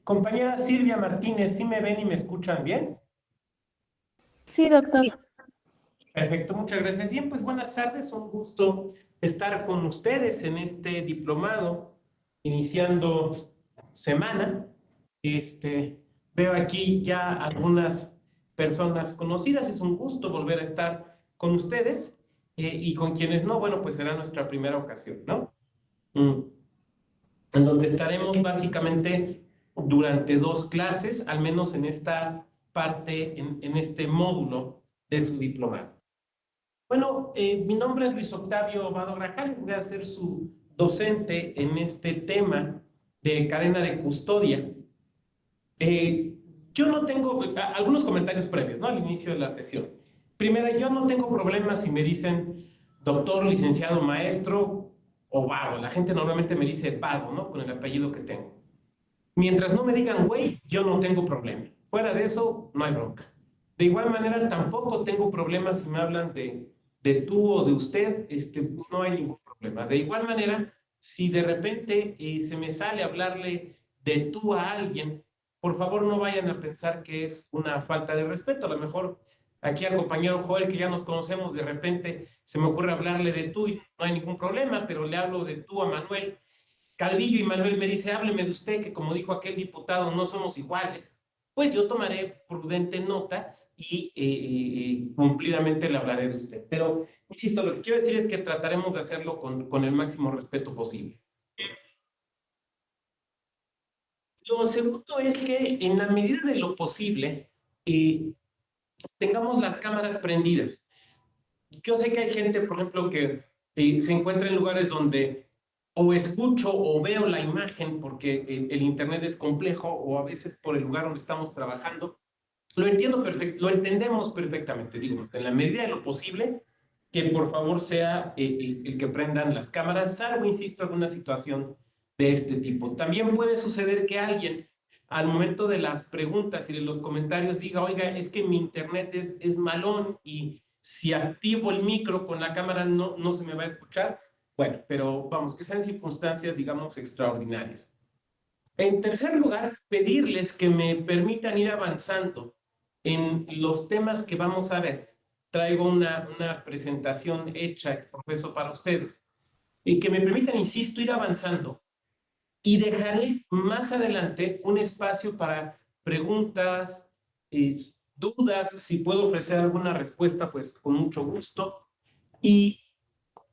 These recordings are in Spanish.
Compañera Silvia Martínez, ¿sí me ven y me escuchan bien? Sí, doctor. Perfecto, muchas gracias. Bien, pues buenas tardes, un gusto estar con ustedes en este diplomado, iniciando semana. Veo aquí ya algunas personas conocidas, es un gusto volver a estar con ustedes y con quienes no, bueno, pues será nuestra primera ocasión, ¿no? Mm, En donde estaremos básicamente durante 2 clases, al menos en esta parte, en este módulo de su diplomado. Bueno, mi nombre es Luis Octavio Vado Grajales, voy a ser su docente en este tema de cadena de custodia. Eh, yo no tengo algunos comentarios previos, ¿no? Al inicio de la sesión. Primero, yo no tengo problemas si me dicen doctor, licenciado, maestro o Vado. La gente normalmente me dice Vado, ¿no? Con el apellido que tengo. Mientras no me digan güey, yo no tengo problema. Fuera de eso, no hay bronca. De igual manera, tampoco tengo problemas si me hablan de tú o de usted, no hay ningún problema. De igual manera, si de repente se me sale hablarle de tú a alguien, por favor no vayan a pensar que es una falta de respeto. A lo mejor aquí al compañero Joel, que ya nos conocemos, de repente se me ocurre hablarle de tú y no hay ningún problema, pero le hablo de tú a Manuel Calvillo y Manuel me dice, hábleme de usted, que como dijo aquel diputado, no somos iguales. Pues yo tomaré prudente nota y cumplidamente le hablaré de usted. Pero, insisto, lo que quiero decir es que trataremos de hacerlo con el máximo respeto posible. Lo segundo es que en la medida de lo posible, eh, tengamos las cámaras prendidas. Yo sé que hay gente, por ejemplo, que se encuentra en lugares donde o escucho o veo la imagen porque el internet es complejo o a veces por el lugar donde estamos trabajando. Lo entiendo perfecto, lo entendemos perfectamente, digo, en la medida de lo posible, que por favor sea el que prendan las cámaras, salvo, insisto, alguna situación de este tipo. También puede suceder que alguien al momento de las preguntas y de los comentarios diga, oiga, es que mi internet es malón y si activo el micro con la cámara no se me va a escuchar. Bueno, pero vamos, que sean circunstancias, digamos, extraordinarias. En tercer lugar, pedirles que me permitan ir avanzando en los temas que vamos a ver. Traigo una presentación hecha, exprofeso para ustedes, y que me permitan, insisto, ir avanzando. Y dejaré más adelante un espacio para preguntas, dudas, si puedo ofrecer alguna respuesta, pues con mucho gusto. Y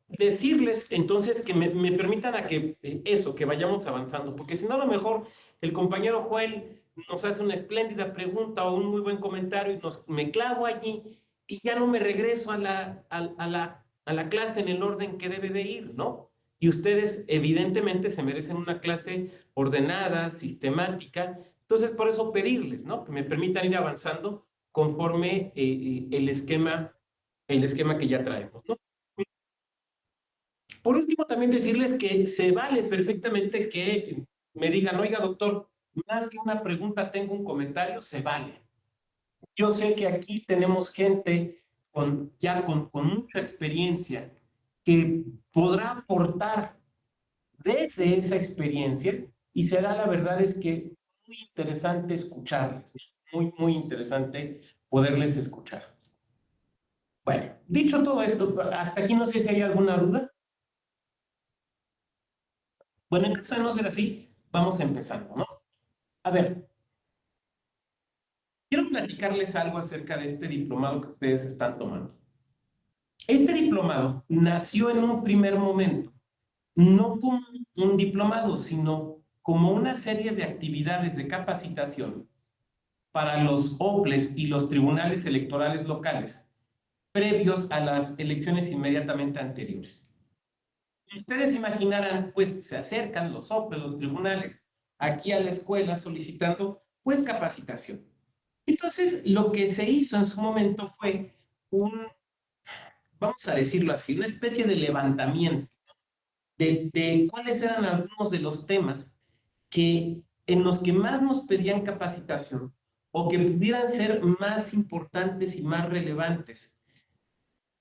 decirles entonces que me permitan a que eso, que vayamos avanzando, porque si no, a lo mejor el compañero Joel nos hace una espléndida pregunta o un muy buen comentario y me clavo allí y ya no me regreso a la clase en el orden que debe de ir, ¿no? Y ustedes evidentemente se merecen una clase ordenada, sistemática. Entonces, por eso pedirles, ¿no? Que me permitan ir avanzando conforme el esquema que ya traemos, ¿no? Por último, también decirles que se vale perfectamente que me digan, oiga, doctor, más que una pregunta, tengo un comentario, se vale. Yo sé que aquí tenemos gente con mucha experiencia que podrá aportar desde esa experiencia y será, la verdad es que muy interesante escucharles, muy, muy interesante poderles escuchar. Bueno, dicho todo esto, hasta aquí no sé si hay alguna duda. Bueno, en caso de no ser así, vamos empezando, ¿no? A ver, quiero platicarles algo acerca de este diplomado que ustedes están tomando. Este diplomado nació en un primer momento, no como un diplomado, sino como una serie de actividades de capacitación para los OPLES y los tribunales electorales locales, previos a las elecciones inmediatamente anteriores. Ustedes imaginarán, pues se acercan los OPLES, los tribunales, aquí a la escuela solicitando, pues, capacitación. Entonces, lo que se hizo en su momento fue vamos a decirlo así, una especie de levantamiento de cuáles eran algunos de los temas en los que más nos pedían capacitación o que pudieran ser más importantes y más relevantes,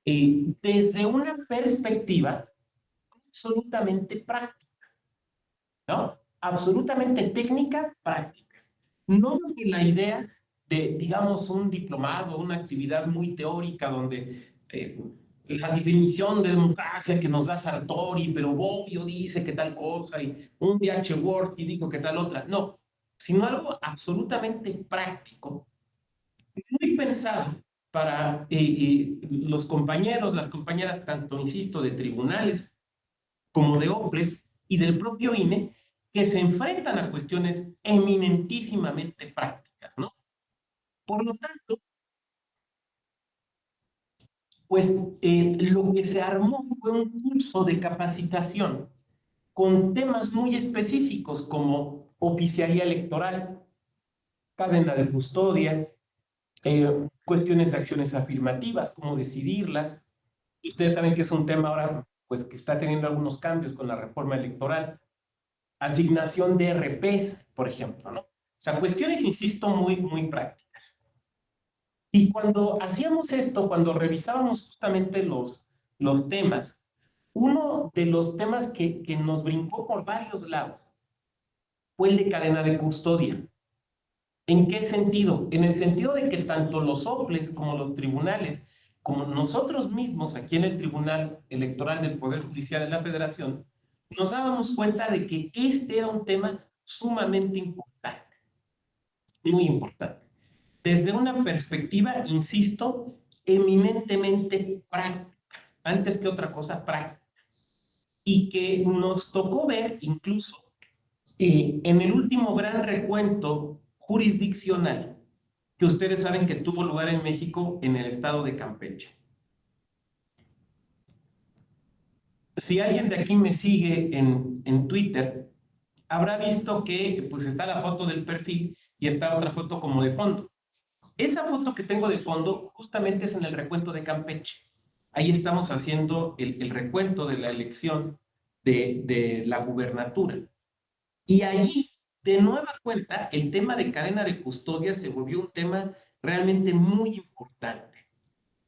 desde una perspectiva absolutamente práctica, ¿no? absolutamente técnica, práctica. No de la idea de, digamos, un diplomado, una actividad muy teórica donde la definición de democracia que nos da Sartori, pero Bobbio dice que tal cosa y un D.H. Worthy dijo que tal otra. No, sino algo absolutamente práctico, muy pensado para los compañeros, las compañeras, tanto, insisto, de tribunales como de OPLES y del propio INE, que se enfrentan a cuestiones eminentísimamente prácticas, ¿no? Por lo tanto, pues lo que se armó fue un curso de capacitación con temas muy específicos como oficialía electoral, cadena de custodia, cuestiones de acciones afirmativas, cómo decidirlas. Y ustedes saben que es un tema ahora pues, que está teniendo algunos cambios con la reforma electoral. Asignación de RPs, por ejemplo, ¿no? O sea, cuestiones, insisto, muy prácticas. Y cuando hacíamos esto, cuando revisábamos justamente los temas, uno de los temas que nos brincó por varios lados fue el de cadena de custodia. ¿En qué sentido? En el sentido de que tanto los OPLES como los tribunales, como nosotros mismos aquí en el Tribunal Electoral del Poder Judicial de la Federación, nos dábamos cuenta de que este era un tema sumamente importante, muy importante. Desde una perspectiva, insisto, eminentemente práctica, antes que otra cosa práctica, y que nos tocó ver incluso en el último gran recuento jurisdiccional que ustedes saben que tuvo lugar en México en el estado de Campeche. Si alguien de aquí me sigue en Twitter, habrá visto que pues está la foto del perfil y está otra foto como de fondo. Esa foto que tengo de fondo justamente es en el recuento de Campeche. Ahí estamos haciendo el recuento de la elección de la gubernatura. Y allí, de nueva cuenta, el tema de cadena de custodia se volvió un tema realmente muy importante.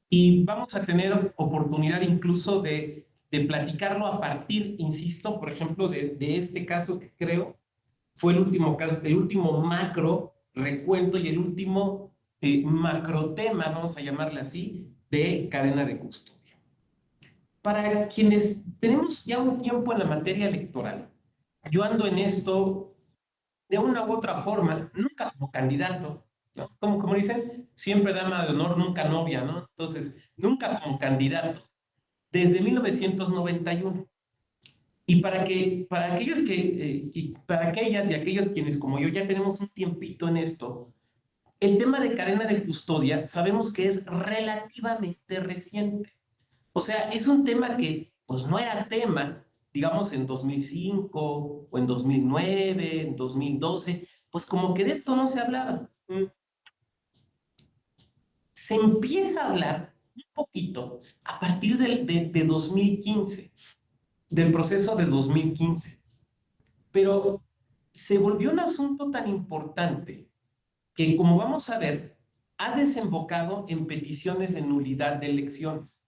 Y vamos a tener oportunidad incluso de platicarlo a partir, insisto, por ejemplo, de este caso que creo fue el último caso, el último macro recuento y el último macro tema, vamos a llamarle así, de cadena de custodia. Para quienes tenemos ya un tiempo en la materia electoral, yo ando en esto de una u otra forma, nunca como candidato, ¿no? Como dicen, siempre dama de honor, nunca novia, ¿no? Entonces, nunca como candidato, desde 1991. Y para aquellos para aquellas y aquellos quienes como yo ya tenemos un tiempito en esto, el tema de cadena de custodia sabemos que es relativamente reciente. O sea, es un tema que pues no era tema, digamos, en 2005 o en 2009, en 2012, pues como que de esto no se hablaba. Se empieza a hablar un poquito a partir de 2015, del proceso de 2015, pero se volvió un asunto tan importante que, como vamos a ver, ha desembocado en peticiones de nulidad de elecciones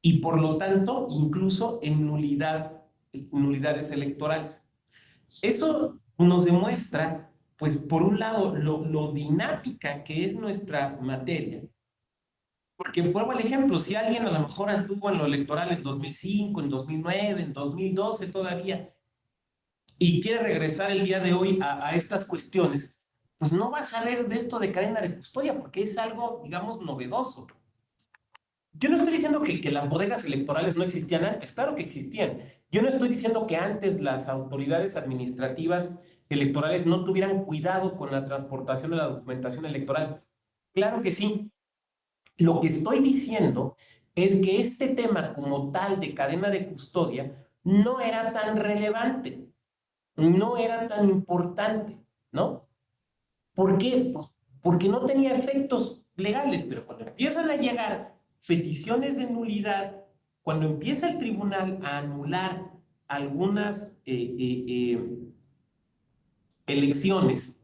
y por lo tanto incluso en nulidades electorales. Eso nos demuestra, pues por un lado, lo dinámica que es nuestra materia, porque vuelvo al ejemplo, si alguien a lo mejor anduvo en lo electoral en 2005, en 2009, en 2012 todavía, y quiere regresar el día de hoy a estas cuestiones, pues no va a saber de esto de cadena de custodia, porque es algo, digamos, novedoso. Yo no estoy diciendo que las bodegas electorales no existían antes, claro que existían. Yo no estoy diciendo que antes las autoridades administrativas electorales no tuvieran cuidado con la transportación de la documentación electoral. Claro que sí. Lo que estoy diciendo es que este tema como tal de cadena de custodia no era tan relevante, no era tan importante, ¿no? ¿Por qué? Pues porque no tenía efectos legales, pero cuando empiezan a llegar peticiones de nulidad, cuando empieza el tribunal a anular algunas elecciones,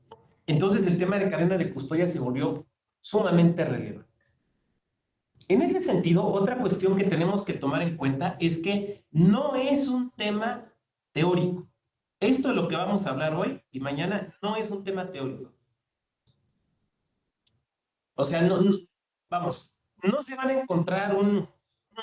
entonces el tema de cadena de custodia se volvió sumamente relevante. En ese sentido, otra cuestión que tenemos que tomar en cuenta es que no es un tema teórico, esto de lo que vamos a hablar hoy y mañana no es un tema teórico. O sea, vamos, no se van a encontrar no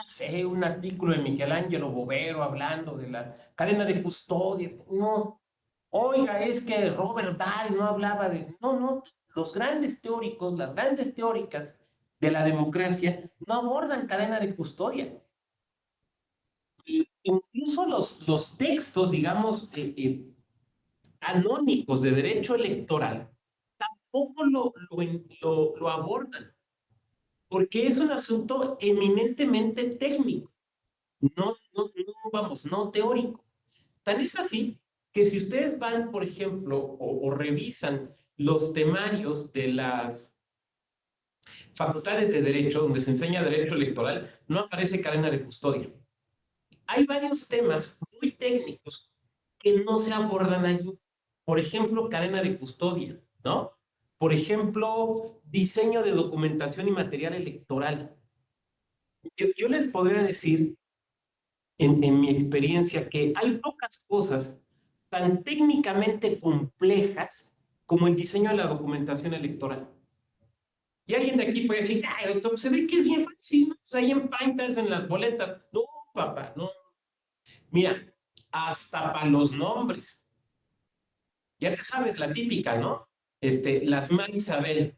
sé, un artículo de Michelangelo Bovero hablando de la cadena de custodia. No, oiga, es que Robert Dahl no hablaba de... No, los grandes teóricos, las grandes teóricas de la democracia no abordan cadena de custodia. Incluso los textos, digamos, canónicos de derecho electoral, tampoco lo abordan, porque es un asunto eminentemente técnico, vamos, no teórico. Tan es así que si ustedes van, por ejemplo, o revisan los temarios de las facultades de derecho, donde se enseña derecho electoral, no aparece cadena de custodia. Hay varios temas muy técnicos que no se abordan allí. Por ejemplo, cadena de custodia, ¿no? Por ejemplo, diseño de documentación y material electoral. Yo les podría decir, en mi experiencia, que hay pocas cosas tan técnicamente complejas como el diseño de la documentación electoral. Y alguien de aquí puede decir, ay, doctor, se ve que es bien fácil, ¿no? Pues ahí en Paintas, en las boletas. No, papá, no. Mira, hasta para los nombres. Ya te sabes, la típica, ¿no? Las Mar Isabel.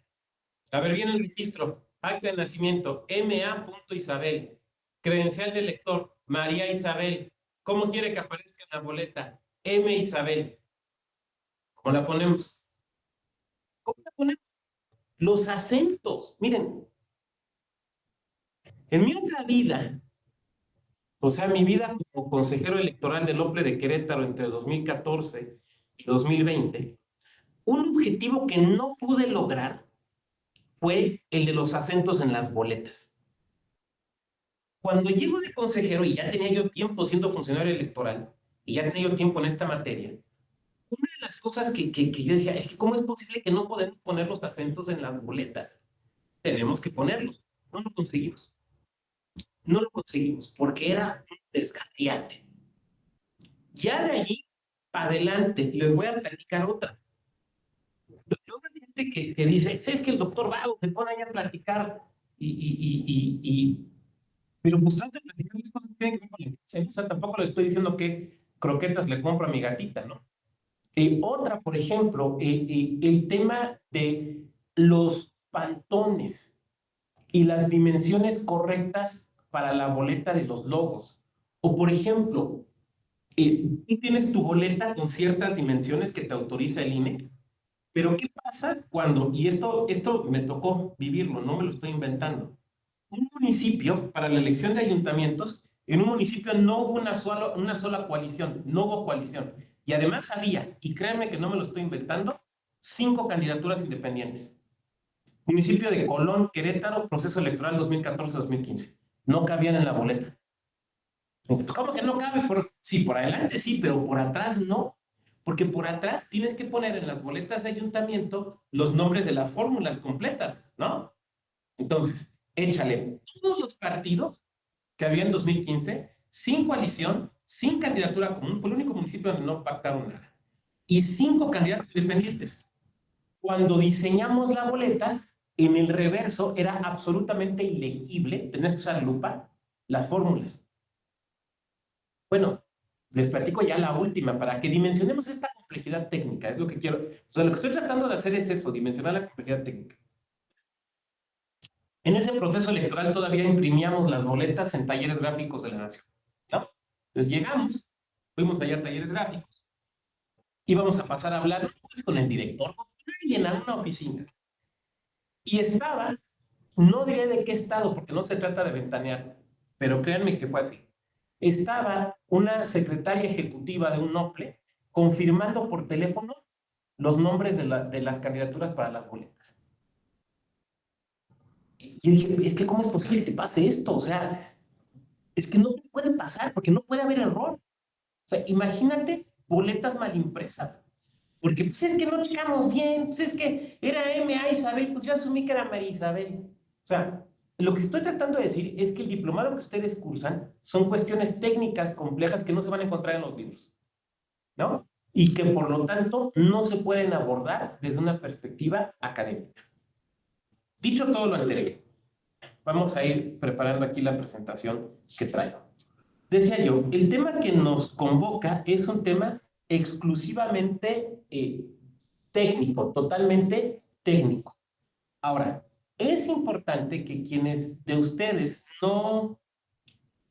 A ver, viene el registro. Acta de nacimiento, M.A. Isabel. Credencial de lector, María Isabel. ¿Cómo quiere que aparezca en la boleta? M. Isabel. ¿Cómo la ponemos? ¿Cómo la ponemos? Los acentos. Miren, en mi otra vida, o sea, mi vida como consejero electoral del OPLE de Querétaro entre 2014 y 2020, un objetivo que no pude lograr fue el de los acentos en las boletas. Cuando llego de consejero y ya tenía yo tiempo siendo funcionario electoral y ya tenía yo tiempo en esta materia, una de las cosas que yo decía es que ¿cómo es posible que no podemos poner los acentos en las boletas? Tenemos que ponerlos. No lo conseguimos. No lo conseguimos porque era un desgarriate. Ya de allí para adelante, y les voy a platicar otra. Yo veo gente que dice, es que el doctor Vago se pone ahí a platicar pero pues trata de platicar las cosas que tienen que ver con la iglesia. O sea, tampoco le estoy diciendo que croquetas le compro a mi gatita, ¿no? Otra, por ejemplo, el tema de los pantones y las dimensiones correctas para la boleta de los logos. O, por ejemplo, tú tienes tu boleta con ciertas dimensiones que te autoriza el INE, pero ¿qué pasa cuando, y esto me tocó vivirlo, no me lo estoy inventando, un municipio, para la elección de ayuntamientos, en un municipio no hubo una sola coalición, no hubo coalición. Y además había, y créanme que no me lo estoy inventando, 5 candidaturas independientes. Municipio de Colón, Querétaro, proceso electoral 2014-2015. No cabían en la boleta. Dice, pues, ¿cómo que no cabe? Sí, por adelante sí, pero por atrás no. Porque por atrás tienes que poner en las boletas de ayuntamiento los nombres de las fórmulas completas, ¿no? Entonces, échale todos los partidos que había en 2015, sin coalición, sin candidatura común, fue el único municipio donde no pactaron nada, y 5 candidatos independientes. Cuando diseñamos la boleta, en el reverso era absolutamente ilegible, tenés que usar lupa, las fórmulas. Bueno, les platico ya la última, para que dimensionemos esta complejidad técnica, es lo que quiero. O sea, lo que estoy tratando de hacer es eso, dimensionar la complejidad técnica. En ese proceso electoral todavía imprimíamos las boletas en talleres gráficos de la Nación, ¿no? Entonces llegamos, fuimos allá a talleres gráficos, íbamos a pasar a hablar con el director, con alguien a una oficina. Y estaba, no diré de qué estado, porque no se trata de ventanear, pero créanme que fue así. Estaba una secretaria ejecutiva de un OPLE confirmando por teléfono los nombres de las candidaturas para las boletas. Y yo dije, es que ¿cómo es posible que te pase esto? O sea, es que no puede pasar porque no puede haber error. O sea, imagínate boletas mal impresas. Porque pues es que no checamos bien, pues es que era M.A. Isabel, pues yo asumí que era María Isabel. O sea, lo que estoy tratando de decir es que el diplomado que ustedes cursan son cuestiones técnicas complejas que no se van a encontrar en los libros, ¿no? y que por lo tanto no se pueden abordar desde una perspectiva académica. Dicho todo lo anterior, vamos a ir preparando aquí la presentación que traigo. Decía yo, el tema que nos convoca es un tema exclusivamente técnico, totalmente técnico. Ahora, es importante que quienes de ustedes no,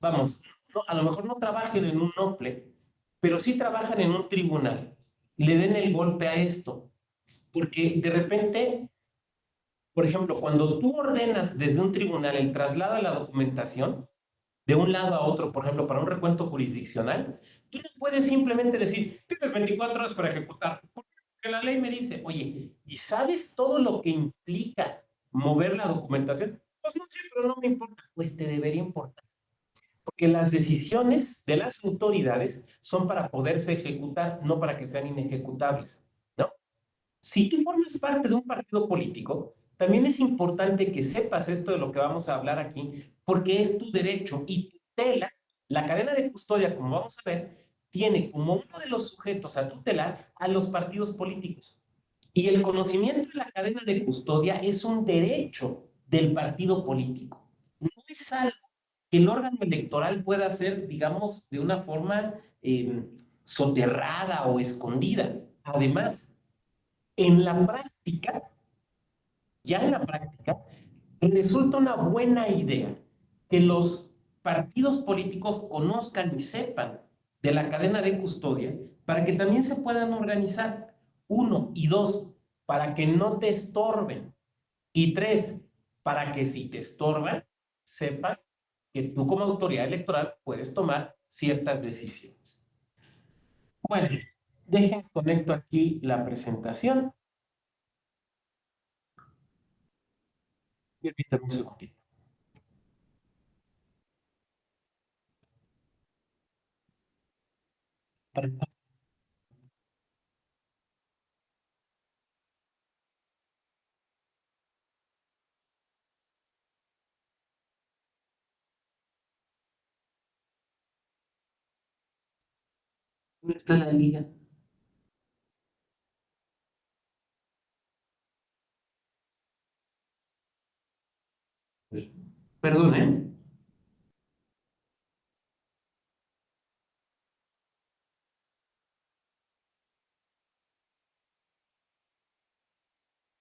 vamos, a lo mejor no trabajen en un NOPLE, pero sí trabajan en un tribunal, le den el golpe a esto, porque de repente, por ejemplo, cuando tú ordenas desde un tribunal el traslado de la documentación, de un lado a otro, por ejemplo, para un recuento jurisdiccional, tú no puedes simplemente decir, tienes 24 horas para ejecutar, porque la ley me dice, oye, ¿y sabes todo lo que implica mover la documentación? Pues no sé, pero no me importa. Pues te debería importar, porque las decisiones de las autoridades son para poderse ejecutar, no para que sean inejecutables, ¿no? Si tú formas parte de un partido político, también es importante que sepas esto de lo que vamos a hablar aquí, porque es tu derecho y tutela. La cadena de custodia, como vamos a ver, tiene como uno de los sujetos a tutelar a los partidos políticos. Y el conocimiento de la cadena de custodia es un derecho del partido político. No es algo que el órgano electoral pueda hacer, digamos, de una forma soterrada o escondida. Además, en la práctica, ya en la práctica, resulta una buena idea que los partidos políticos conozcan y sepan de la cadena de custodia para que también se puedan organizar. Uno, y dos, para que no te estorben. Y tres, para que si te estorban, sepan que tú como autoridad electoral puedes tomar ciertas decisiones. Bueno, dejen conecto aquí la presentación. Permítanme un segundito. ¿Dónde está la liga? Perdón, ¿eh?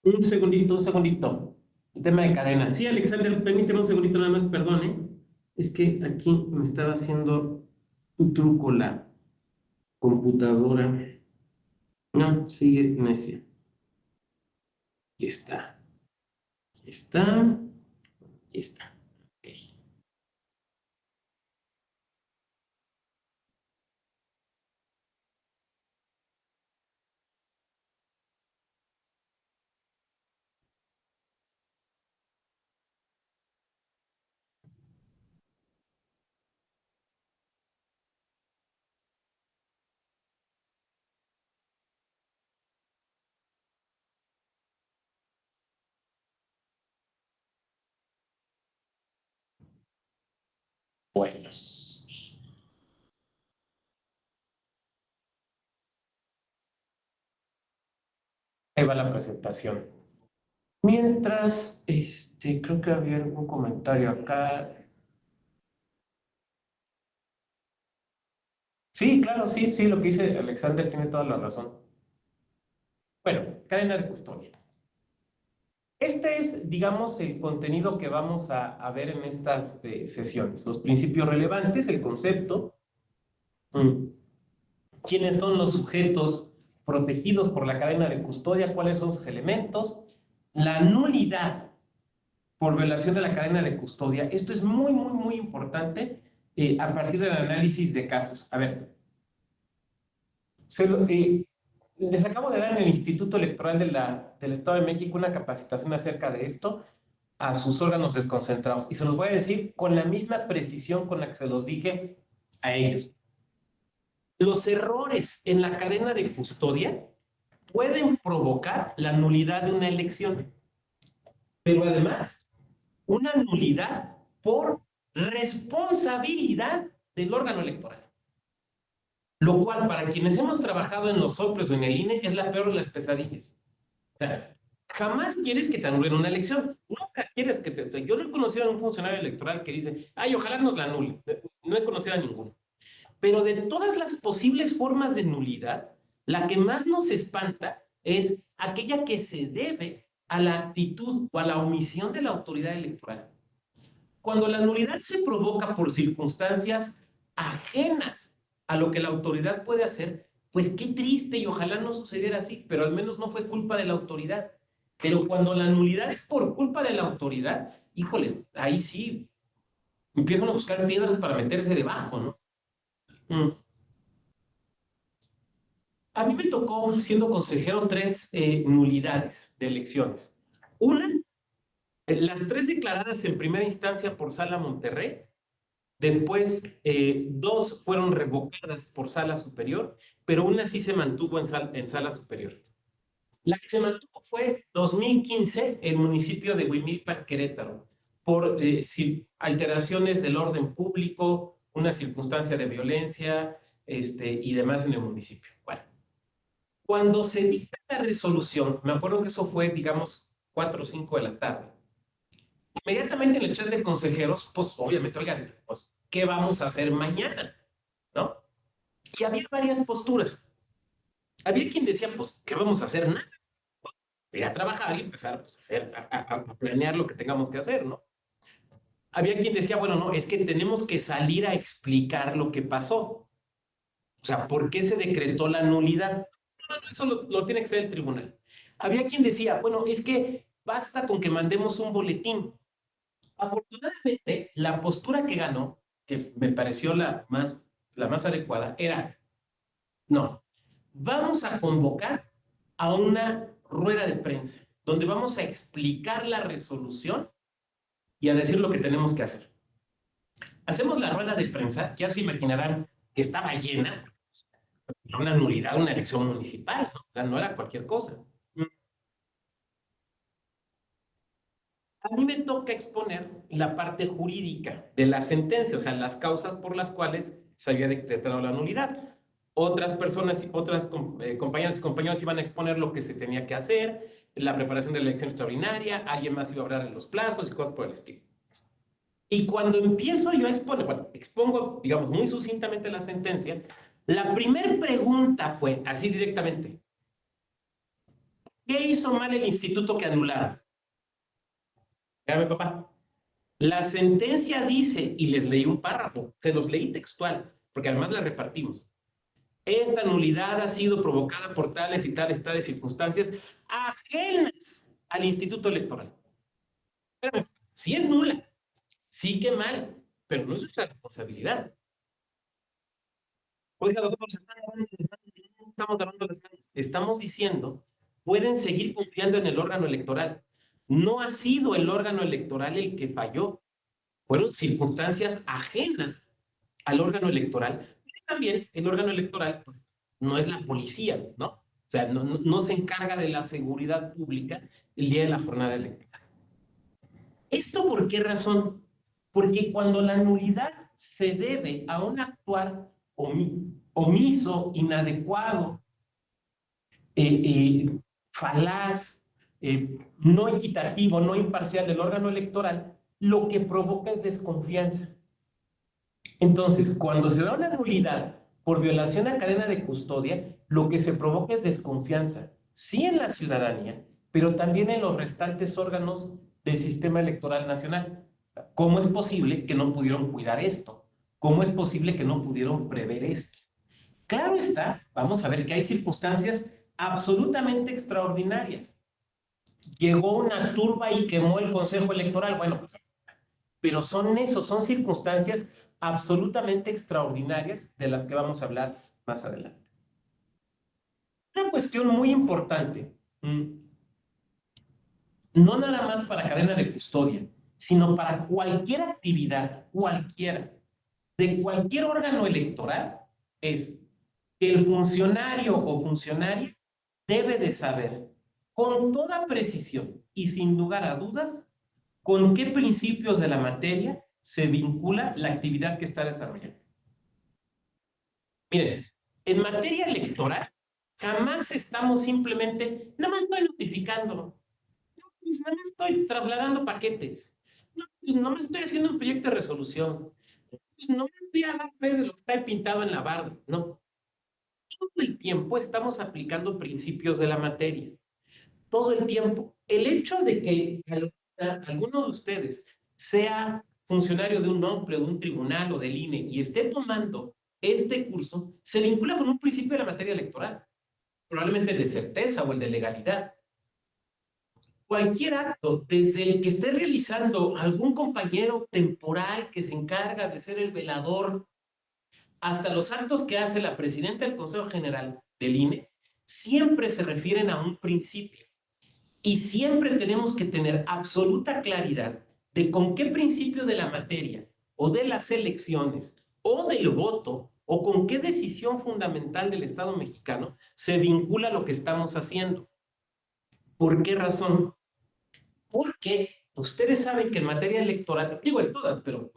Un segundito, un segundito. El tema de cadena. Sí, Alexander, permíteme un segundito nada más, perdón, ¿eh? Es que aquí me estaba haciendo un truco la computadora. No, sigue necia. Aquí está. Aquí está. Aquí está. Ok. Bueno, ahí va la presentación. Mientras, creo que había algún comentario acá. Sí, claro, sí, sí, lo que dice Alexander tiene toda la razón. Bueno, cadena de custodia. Este es, digamos, el contenido que vamos a ver en estas sesiones. Los principios relevantes, el concepto, mm, quiénes son los sujetos protegidos por la cadena de custodia, cuáles son sus elementos, la nulidad por violación de la cadena de custodia. Esto es muy, muy, muy importante a partir del análisis de casos. A ver, les acabo de dar en el Instituto Electoral del Estado de México una capacitación acerca de esto a sus órganos desconcentrados. Y se los voy a decir con la misma precisión con la que se los dije a ellos. Los errores en la cadena de custodia pueden provocar la nulidad de una elección, pero además una nulidad por responsabilidad del órgano electoral. Lo cual, para quienes hemos trabajado en los SOPRES o en el INE, es la peor de las pesadillas. O sea, jamás quieres que te anulen una elección. Nunca quieres que te... Yo no he conocido a un funcionario electoral que dice, ay, ojalá nos la anulen. No he conocido a ninguno. Pero de todas las posibles formas de nulidad, la que más nos espanta es aquella que se debe a la actitud o a la omisión de la autoridad electoral. Cuando la nulidad se provoca por circunstancias ajenas a lo que la autoridad puede hacer, pues qué triste y ojalá no sucediera así, pero al menos no fue culpa de la autoridad. Pero cuando la nulidad es por culpa de la autoridad, híjole, ahí sí empiezan a buscar piedras para meterse debajo, ¿no? Mm. A mí me tocó, siendo consejero, tres nulidades de elecciones. Una, las tres declaradas en primera instancia por Sala Monterrey. Después, dos fueron revocadas por Sala Superior, pero una sí se mantuvo en Sala Superior. La que se mantuvo fue 2015, el municipio de Huimilpan, Querétaro, por alteraciones del orden público, una circunstancia de violencia y demás en el municipio. Bueno, cuando se dicta la resolución, me acuerdo que eso fue, digamos, 4 o 5 de la tarde. Inmediatamente en el chat de consejeros, pues obviamente, oigan, pues, ¿qué vamos a hacer mañana? ¿No? Y había varias posturas. Había quien decía, pues, ¿qué vamos a hacer? Nada. Ir a trabajar y empezar pues, a planear lo que tengamos que hacer, ¿no? Había quien decía, bueno, no, es que tenemos que salir a explicar lo que pasó. O sea, ¿por qué se decretó la nulidad? No, eso lo tiene que hacer el tribunal. Había quien decía, bueno, es que basta con que mandemos un boletín. Afortunadamente, la postura que ganó, que me pareció la más adecuada, era, no, vamos a convocar a una rueda de prensa, donde vamos a explicar la resolución y a decir lo que tenemos que hacer. Hacemos la rueda de prensa, ya se imaginarán que estaba llena, una nulidad, una elección municipal, ¿no? O sea, no era cualquier cosa. A mí me toca exponer la parte jurídica de la sentencia, o sea, las causas por las cuales se había decretado la nulidad. Otras personas, otras compañeras y compañeros iban a exponer lo que se tenía que hacer, la preparación de la elección extraordinaria, alguien más iba a hablar en los plazos y cosas por el estilo. Y cuando empiezo yo a exponer, bueno, expongo, digamos, muy sucintamente la sentencia, la primera pregunta fue, así directamente, ¿qué hizo mal el instituto que anularon? Dígame, papá. La sentencia dice, y les leí un párrafo, se los leí textual, porque además la repartimos. Esta nulidad ha sido provocada por tales y tales circunstancias ajenas al Instituto Electoral. Espérame, si es nula, sí que mal, pero no es nuestra responsabilidad. Oiga, doctor, estamos grabando las manos. Estamos diciendo, pueden seguir confiando en el órgano electoral. No ha sido el órgano electoral el que falló. Fueron circunstancias ajenas al órgano electoral. Y también el órgano electoral, pues, no es la policía, ¿no? O sea, no se encarga de la seguridad pública el día de la jornada electoral. ¿Esto por qué razón? Porque cuando la nulidad se debe a un actuar omiso, inadecuado, falaz, no equitativo, no imparcial del órgano electoral, lo que provoca es desconfianza. Entonces, cuando se da una nulidad por violación a cadena de custodia, lo que se provoca es desconfianza, sí en la ciudadanía, pero también en los restantes órganos del sistema electoral nacional. ¿Cómo es posible que no pudieron cuidar esto? ¿Cómo es posible que no pudieron prever esto? Claro está, vamos a ver que hay circunstancias absolutamente extraordinarias. Llegó una turba y quemó el Consejo Electoral. Bueno, pues, pero son circunstancias absolutamente extraordinarias de las que vamos a hablar más adelante. Una cuestión muy importante, no nada más para cadena de custodia, sino para cualquier actividad, cualquiera, de cualquier órgano electoral, es que el funcionario o funcionaria debe de saber con toda precisión y sin lugar a dudas con qué principios de la materia se vincula la actividad que está desarrollando. Miren, En materia electoral, jamás estamos simplemente, nada más estoy notificando, pues nada más estoy trasladando paquetes, no, pues no me estoy haciendo un proyecto de resolución, pues no me estoy a dar fe de lo que está pintado en la barda, no. Todo el tiempo estamos aplicando principios de la materia, todo el tiempo. El hecho de que alguno de ustedes sea funcionario de un OMPLE, de un tribunal o del INE y esté tomando este curso, se vincula con un principio de la materia electoral, probablemente el de certeza o el de legalidad. Cualquier acto, desde el que esté realizando algún compañero temporal que se encarga de ser el velador, hasta los actos que hace la presidenta del Consejo General del INE, siempre se refieren a un principio. Y siempre tenemos que tener absoluta claridad de con qué principio de la materia o de las elecciones o del voto o con qué decisión fundamental del Estado mexicano se vincula lo que estamos haciendo. ¿Por qué razón? Porque ustedes saben que en materia electoral, digo en todas, pero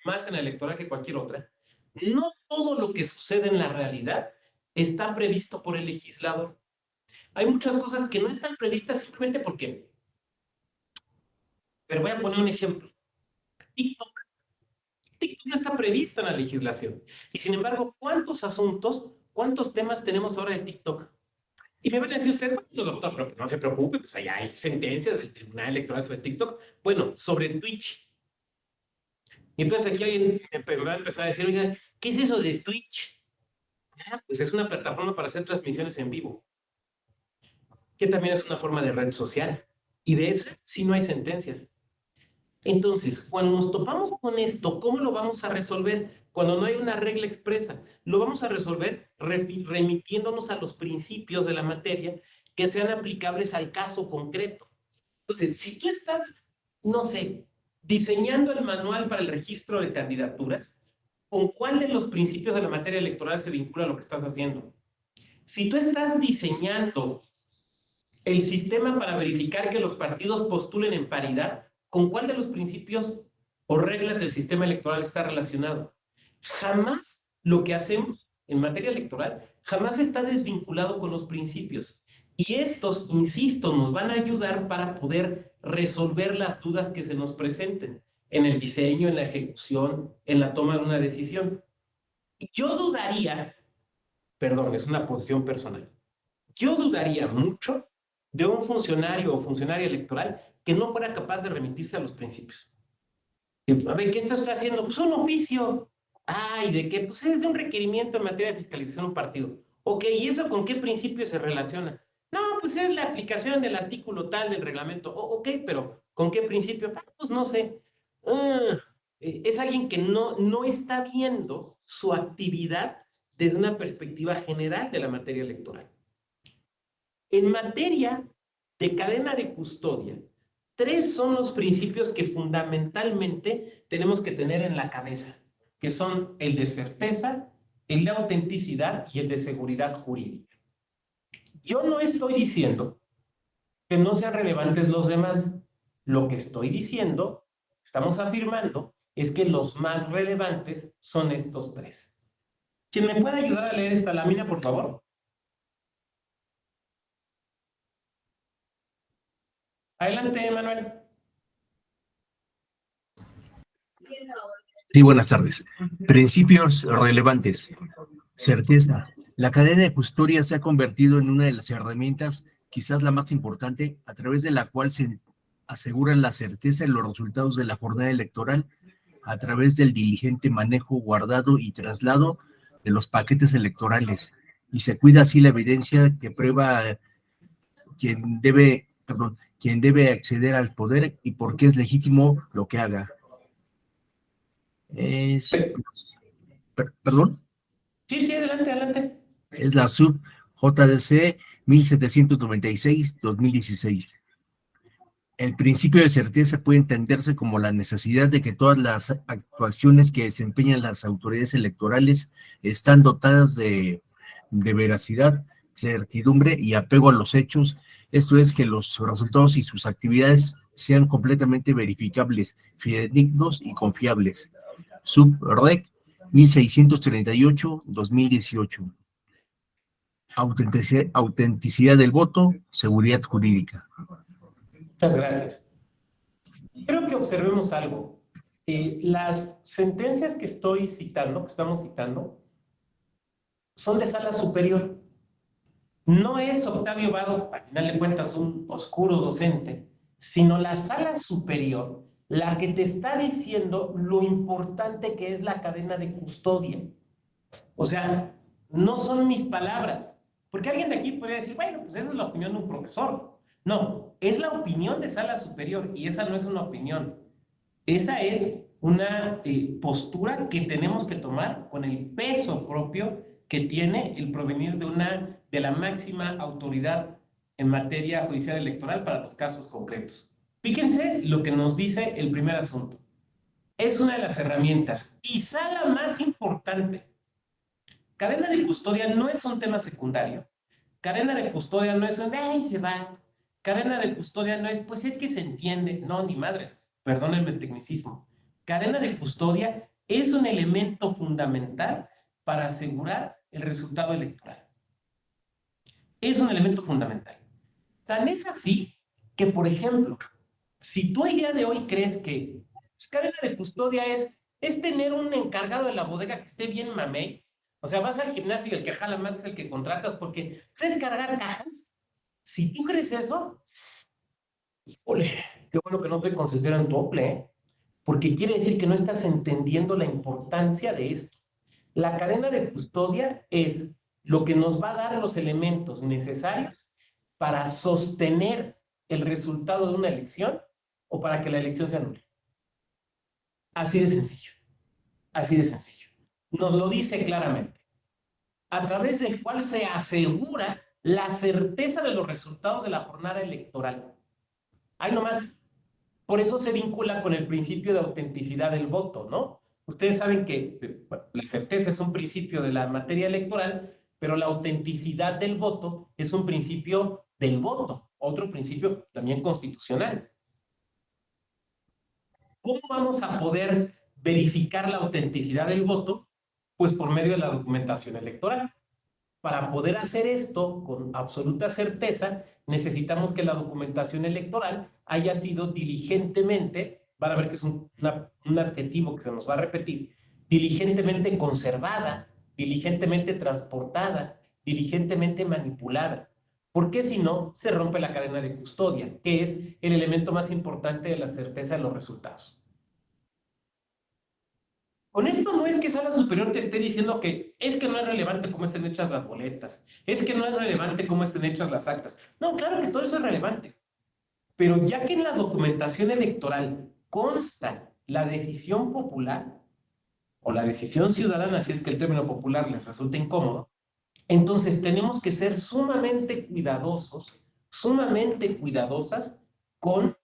más en la electoral que cualquier otra, no todo lo que sucede en la realidad está previsto por el legislador. Hay muchas cosas que no están previstas simplemente porque, pero voy a poner un ejemplo. TikTok, TikTok no está previsto en la legislación. Y sin embargo, ¿cuántos asuntos, cuántos temas tenemos ahora de TikTok? Y me van a decir usted, bueno, doctor, pero no se preocupe, pues allá hay sentencias del Tribunal Electoral sobre TikTok. Bueno, sobre Twitch. Y entonces aquí alguien me va a empezar a decir, oiga, ¿qué es eso de Twitch? Ah, pues es una plataforma para hacer transmisiones en vivo, que también es una forma de red social. Y de esa sí no hay sentencias. Entonces, cuando nos topamos con esto, ¿cómo lo vamos a resolver? Cuando no hay una regla expresa, lo vamos a resolver remitiéndonos a los principios de la materia que sean aplicables al caso concreto. Entonces, si tú estás, no sé, diseñando el manual para el registro de candidaturas, ¿con cuál de los principios de la materia electoral se vincula lo que estás haciendo? Si tú estás diseñando el sistema para verificar que los partidos postulen en paridad, ¿con cuál de los principios o reglas del sistema electoral está relacionado? Jamás lo que hacemos en materia electoral, jamás está desvinculado con los principios. Y estos, insisto, nos van a ayudar para poder resolver las dudas que se nos presenten en el diseño, en la ejecución, en la toma de una decisión. Yo dudaría, perdón, es una posición personal, yo dudaría mucho de un funcionario o funcionaria electoral que no fuera capaz de remitirse a los principios. A ver, ¿qué estás haciendo? Pues un oficio. Ay, ¿de qué? Pues es de un requerimiento en materia de fiscalización de un partido. Ok, ¿y eso con qué principio se relaciona? No, pues es la aplicación del artículo tal del reglamento. Ok, pero ¿con qué principio? Pues no sé. Ah, es alguien que no está viendo su actividad desde una perspectiva general de la materia electoral. En materia de cadena de custodia, tres son los principios que fundamentalmente tenemos que tener en la cabeza, que son el de certeza, el de autenticidad y el de seguridad jurídica. Yo no estoy diciendo que no sean relevantes los demás. Lo que estoy diciendo, estamos afirmando, es que los más relevantes son estos tres. ¿Quién me puede ayudar a leer esta lámina, por favor? Adelante, Manuel. Sí, buenas tardes. Principios relevantes. Certeza. La cadena de custodia se ha convertido en una de las herramientas, quizás la más importante, a través de la cual se asegura la certeza en los resultados de la jornada electoral a través del diligente manejo, guardado y traslado de los paquetes electorales. Y se cuida así la evidencia que prueba quien debe acceder al poder y por qué es legítimo lo que haga. Perdón. Sí, adelante, adelante. Es la sub JDC 1796-2016. El principio de certeza puede entenderse como la necesidad de que todas las actuaciones que desempeñan las autoridades electorales están dotadas de veracidad, certidumbre y apego a los hechos. Esto es, que los resultados y sus actividades sean completamente verificables, fidedignos y confiables. Sub-Rec 1638-2018. autenticidad del voto, seguridad jurídica. Muchas gracias. Creo que observemos algo. Las sentencias que estoy citando, que estamos citando, son de sala superior. No es Octavio Vado, al final de cuentas, un oscuro docente, sino la sala superior, la que te está diciendo lo importante que es la cadena de custodia. O sea, no son mis palabras. Porque alguien de aquí podría decir, bueno, pues esa es la opinión de un profesor. No, es la opinión de sala superior y esa no es una opinión. Esa es una postura que tenemos que tomar con el peso propio que tiene el provenir de la máxima autoridad en materia judicial electoral para los casos concretos. Fíjense lo que nos dice el primer asunto. Es una de las herramientas, quizá la más importante. Cadena de custodia no es un tema secundario. Cadena de custodia no es un, ¡ay, se va! Cadena de custodia no es, pues es que se entiende. No, ni madres, perdónenme el tecnicismo. Cadena de custodia es un elemento fundamental para asegurar el resultado electoral. Es un elemento fundamental. Tan es así que, por ejemplo, si tú el día de hoy crees que pues, cadena de custodia es tener un encargado de la bodega que esté bien mamey, o sea, vas al gimnasio y el que jala más es el que contratas porque es cargar cajas. Si tú crees eso, híjole, qué bueno que no soy consejero en Doble, ¿eh? Porque quiere decir que no estás entendiendo la importancia de esto. La cadena de custodia es lo que nos va a dar los elementos necesarios para sostener el resultado de una elección o para que la elección se anule. Así de sencillo. Así de sencillo. Nos lo dice claramente. A través del cual se asegura la certeza de los resultados de la jornada electoral. Ahí nomás. Por eso se vincula con el principio de autenticidad del voto, ¿no? Ustedes saben que bueno, la certeza es un principio de la materia electoral, pero la autenticidad del voto es un principio del voto, otro principio también constitucional. ¿Cómo vamos a poder verificar la autenticidad del voto? Pues por medio de la documentación electoral. Para poder hacer esto con absoluta certeza, necesitamos que la documentación electoral haya sido diligentemente, van a ver que es un adjetivo que se nos va a repetir, diligentemente conservada, diligentemente transportada, diligentemente manipulada. Porque si no, se rompe la cadena de custodia, que es el elemento más importante de la certeza de los resultados. Con esto no es que Sala Superior te esté diciendo que es que no es relevante cómo estén hechas las boletas, es que no es relevante cómo estén hechas las actas. No, claro que todo eso es relevante. Pero ya que en la documentación electoral consta la decisión popular o la decisión ciudadana, si es que el término popular les resulta incómodo, entonces tenemos que ser sumamente cuidadosos, sumamente cuidadosas con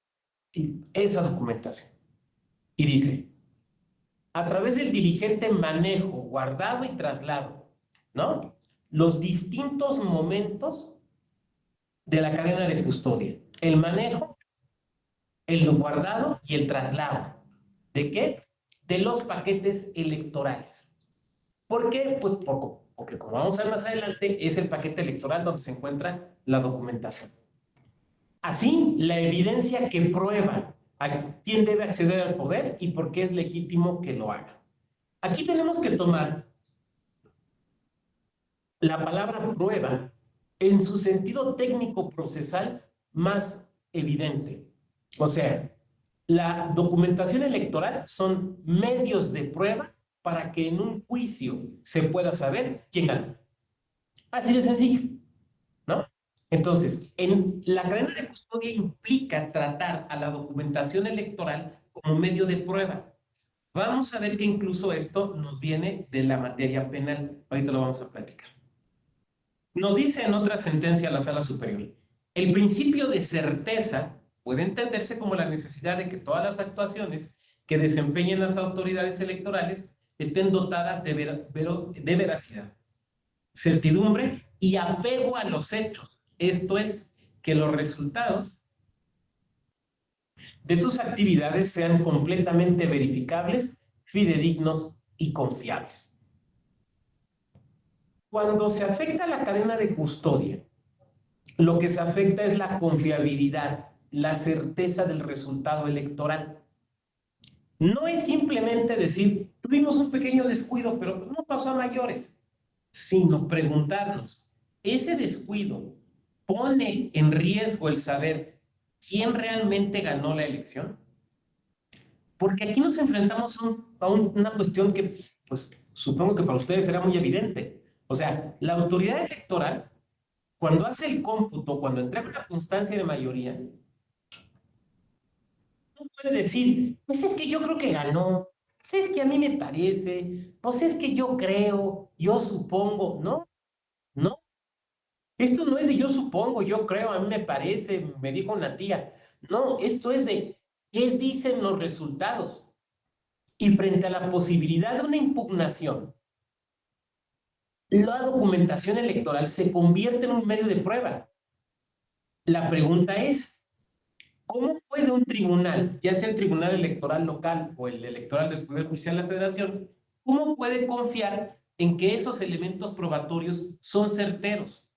esa documentación. Y dice, a través del diligente manejo, guardado y traslado, ¿no? Los distintos momentos de la cadena de custodia. El manejo, el guardado y el traslado. ¿De qué? De los paquetes electorales. ¿Por qué? Pues porque como vamos a ver más adelante, es el paquete electoral donde se encuentra la documentación. Así, la evidencia que prueba a quién debe acceder al poder y por qué es legítimo que lo haga. Aquí tenemos que tomar la palabra prueba en su sentido técnico procesal más evidente. O sea, la documentación electoral son medios de prueba para que en un juicio se pueda saber quién ganó. Así de sencillo, ¿no? Entonces, en la cadena de custodia implica tratar a la documentación electoral como medio de prueba. Vamos a ver que incluso esto nos viene de la materia penal. Ahorita lo vamos a platicar. Nos dice en otra sentencia la Sala Superior, el principio de certeza puede entenderse como la necesidad de que todas las actuaciones que desempeñen las autoridades electorales estén dotadas de veracidad, certidumbre y apego a los hechos. Esto es, que los resultados de sus actividades sean completamente verificables, fidedignos y confiables. Cuando se afecta la cadena de custodia, lo que se afecta es la confiabilidad, la certeza del resultado electoral. No es simplemente decir, tuvimos un pequeño descuido, pero no pasó a mayores, sino preguntarnos, ¿ese descuido pone en riesgo el saber quién realmente ganó la elección? Porque aquí nos enfrentamos una cuestión que, pues, supongo que para ustedes será muy evidente. O sea, la autoridad electoral, cuando hace el cómputo, cuando entrega una constancia de mayoría, no puede decir, pues es que yo creo que ganó, pues es que a mí me parece, pues es que yo creo, yo supongo, no, no. Esto no es de yo supongo, yo creo, a mí me parece, me dijo una tía. No, esto es de qué dicen los resultados. Y frente a la posibilidad de una impugnación, la documentación electoral se convierte en un medio de prueba. La pregunta es, ¿cómo puede un tribunal, ya sea el tribunal electoral local o el electoral del Poder Judicial de la Federación, cómo puede confiar en que esos elementos probatorios son certeros?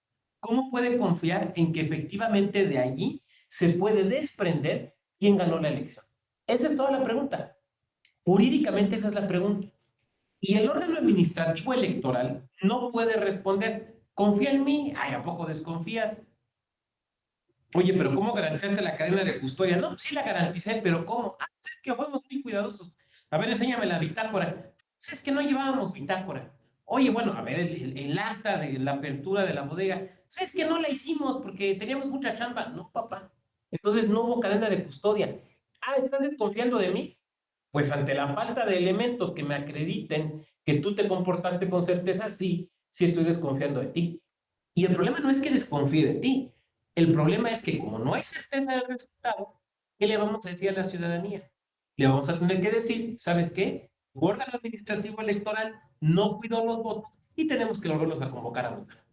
¿Cómo puede confiar en que efectivamente de allí se puede desprender quién ganó la elección? Esa es toda la pregunta. Jurídicamente esa es la pregunta. Y el órgano administrativo electoral no puede responder, confía en mí, ay, ¿a poco desconfías? Oye, pero ¿cómo garantizaste la cadena de custodia? No, sí la garanticé, pero ¿cómo? Ah, pues es que fuimos muy cuidadosos. A ver, enséñame la bitácora. Pues es que no llevábamos bitácora. Oye, bueno, a ver, el acta de la apertura de la bodega. Pues es que no la hicimos porque teníamos mucha chamba. No, papá. Entonces no hubo cadena de custodia. Ah, ¿estás desconfiando de mí? Pues ante la falta de elementos que me acrediten que tú te comportaste con certeza, sí, sí estoy desconfiando de ti. Y el problema no es que desconfíe de ti. El problema es que como no hay certeza del resultado, ¿qué le vamos a decir a la ciudadanía? Le vamos a tener que decir, ¿sabes qué? El órgano administrativo electoral no cuidó los votos y tenemos que volverlos a convocar a votar.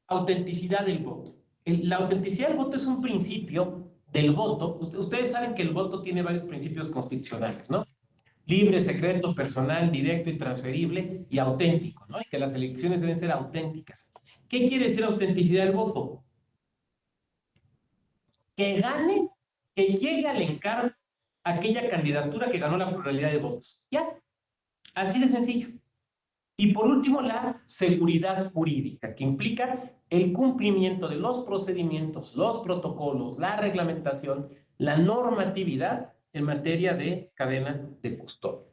Autenticidad del voto. La autenticidad del voto es un principio del voto. Ustedes saben que el voto tiene varios principios constitucionales, ¿no? Libre, secreto, personal, directo y transferible y auténtico, ¿no? Y que las elecciones deben ser auténticas. ¿Qué quiere decir autenticidad del voto? Que gane, que llegue al encargo aquella candidatura que ganó la pluralidad de votos. Ya, así de sencillo. Y por último, la seguridad jurídica, que implica el cumplimiento de los procedimientos, los protocolos, la reglamentación, la normatividad en materia de cadena de custodia.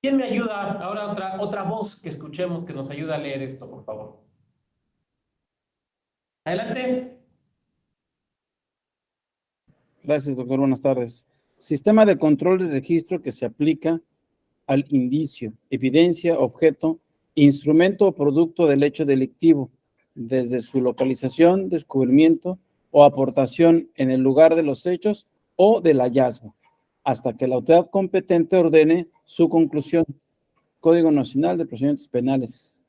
¿Quién me ayuda? Ahora otra voz que escuchemos que nos ayuda a leer esto, por favor. Adelante. Gracias, doctor. Buenas tardes. Sistema de control de registro que se aplica al indicio, evidencia, objeto, instrumento o producto del hecho delictivo, desde su localización, descubrimiento o aportación en el lugar de los hechos o del hallazgo, hasta que la autoridad competente ordene su conclusión. Código Nacional de Procedimientos Penales.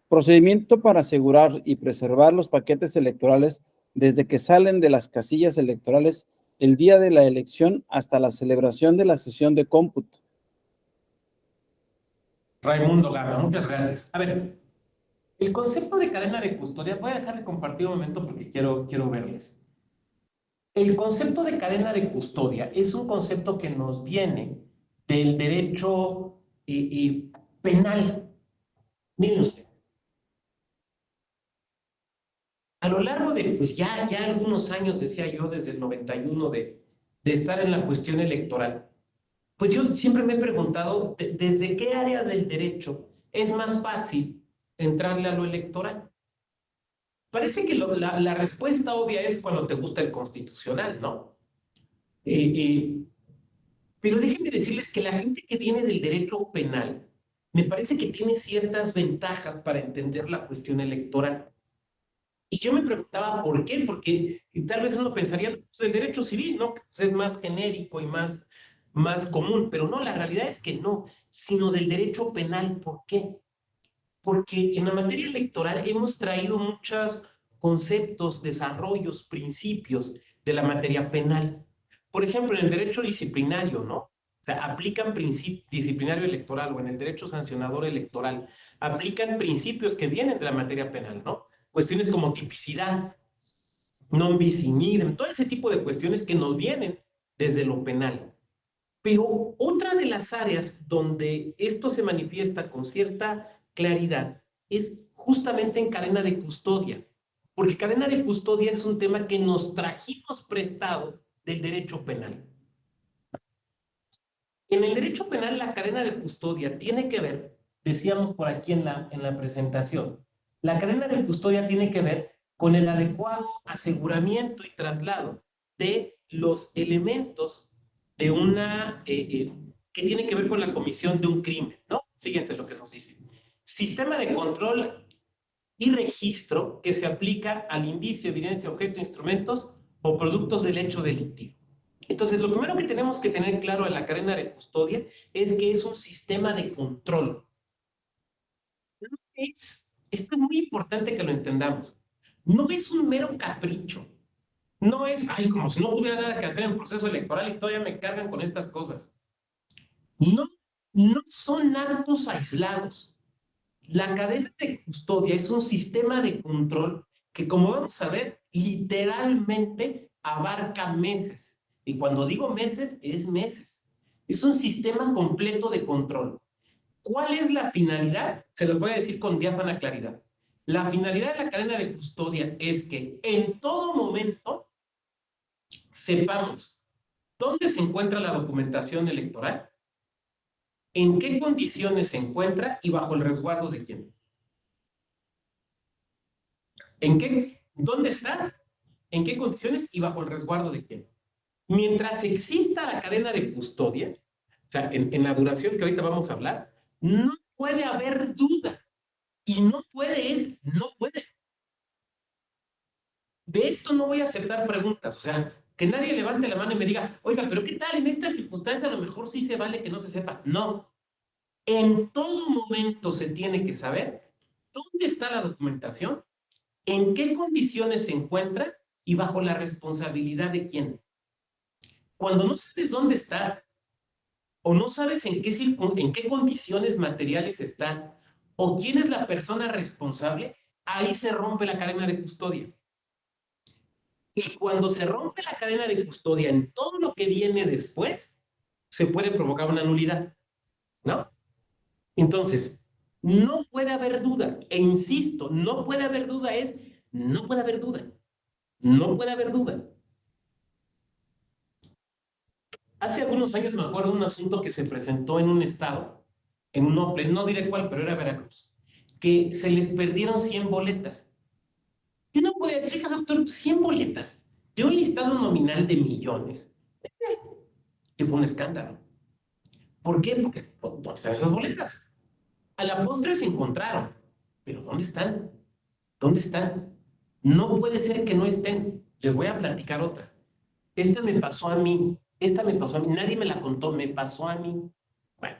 Procedimiento para asegurar y preservar los paquetes electorales desde que salen de las casillas electorales el día de la elección hasta la celebración de la sesión de cómputo. Raimundo Gama, muchas gracias. A ver, el concepto de cadena de custodia, voy a dejar de compartir un momento porque quiero verles. El concepto de cadena de custodia es un concepto que nos viene del derecho penal. Miren usted, a lo largo de, pues ya algunos años, decía yo, desde el 91, de estar en la cuestión electoral, pues yo siempre me he preguntado, ¿desde qué área del derecho es más fácil entrarle a lo electoral? Parece que la respuesta obvia es cuando te gusta el constitucional, ¿no? Eh, eh, pero déjenme decirles que la gente que viene del derecho penal, me parece que tiene ciertas ventajas para entender la cuestión electoral. Y yo me preguntaba por qué, porque tal vez uno pensaría, pues el derecho civil, ¿no? Pues es más genérico y más común, pero no, la realidad es que no, sino del derecho penal. ¿Por qué? Porque en la materia electoral hemos traído muchos conceptos, desarrollos, principios de la materia penal. Por ejemplo, en el derecho disciplinario, ¿no? sea, aplican principio disciplinario electoral o en el derecho sancionador electoral, aplican principios que vienen de la materia penal, ¿no? Cuestiones como tipicidad, non bis in idem, todo ese tipo de cuestiones que nos vienen desde lo penal. Pero otra de las áreas donde esto se manifiesta con cierta claridad es justamente en cadena de custodia, porque cadena de custodia es un tema que nos trajimos prestado del derecho penal. En el derecho penal, la cadena de custodia tiene que ver, decíamos por aquí en la presentación, la cadena de custodia tiene que ver con el adecuado aseguramiento y traslado de los elementos de una, que tiene que ver con la comisión de un crimen, ¿no? Fíjense lo que nos dice. Sistema de control y registro que se aplica al indicio, evidencia, objeto, instrumentos o productos del hecho delictivo. Entonces, lo primero que tenemos que tener claro en la cadena de custodia es que es un sistema de control. Esto es muy importante que lo entendamos. No es un mero capricho. No es, ay, como si no hubiera nada que hacer en el proceso electoral y todavía me cargan con estas cosas. No, no son actos aislados. La cadena de custodia es un sistema de control que, como vamos a ver, literalmente abarca meses. Y cuando digo meses, es meses. Es un sistema completo de control. ¿Cuál es la finalidad? Se los voy a decir con diáfana claridad. La finalidad de la cadena de custodia es que en todo momento sepamos dónde se encuentra la documentación electoral, en qué condiciones se encuentra y bajo el resguardo de quién. ¿Dónde está? ¿En qué condiciones y bajo el resguardo de quién? Mientras exista la cadena de custodia, o sea, en la duración que ahorita vamos a hablar, no puede haber duda. Y no puede es, no puede. De esto no voy a aceptar preguntas, o sea, que nadie levante la mano y me diga, oiga, pero ¿qué tal? En esta circunstancia a lo mejor sí se vale que no se sepa. No. En todo momento se tiene que saber dónde está la documentación, en qué condiciones se encuentra y bajo la responsabilidad de quién. Cuando no sabes dónde está o no sabes en qué condiciones materiales está o quién es la persona responsable, ahí se rompe la cadena de custodia. Y cuando se rompe la cadena de custodia en todo lo que viene después, se puede provocar una nulidad, ¿no? Entonces, no puede haber duda, e insisto, no puede haber duda no puede haber duda, no puede haber duda. Hace algunos años me acuerdo de un asunto que se presentó en un estado, en un OPLE, no diré cuál, pero era Veracruz, que se les perdieron 100 boletas. Y uno puede decir, doctor, 100 boletas de un listado nominal de millones. Y fue un escándalo. ¿Por qué? Porque ¿dónde están esas boletas? A la postre se encontraron, pero ¿dónde están? ¿Dónde están? No puede ser que no estén. Les voy a platicar otra. Esta me pasó a mí, nadie me la contó, me pasó a mí. Bueno,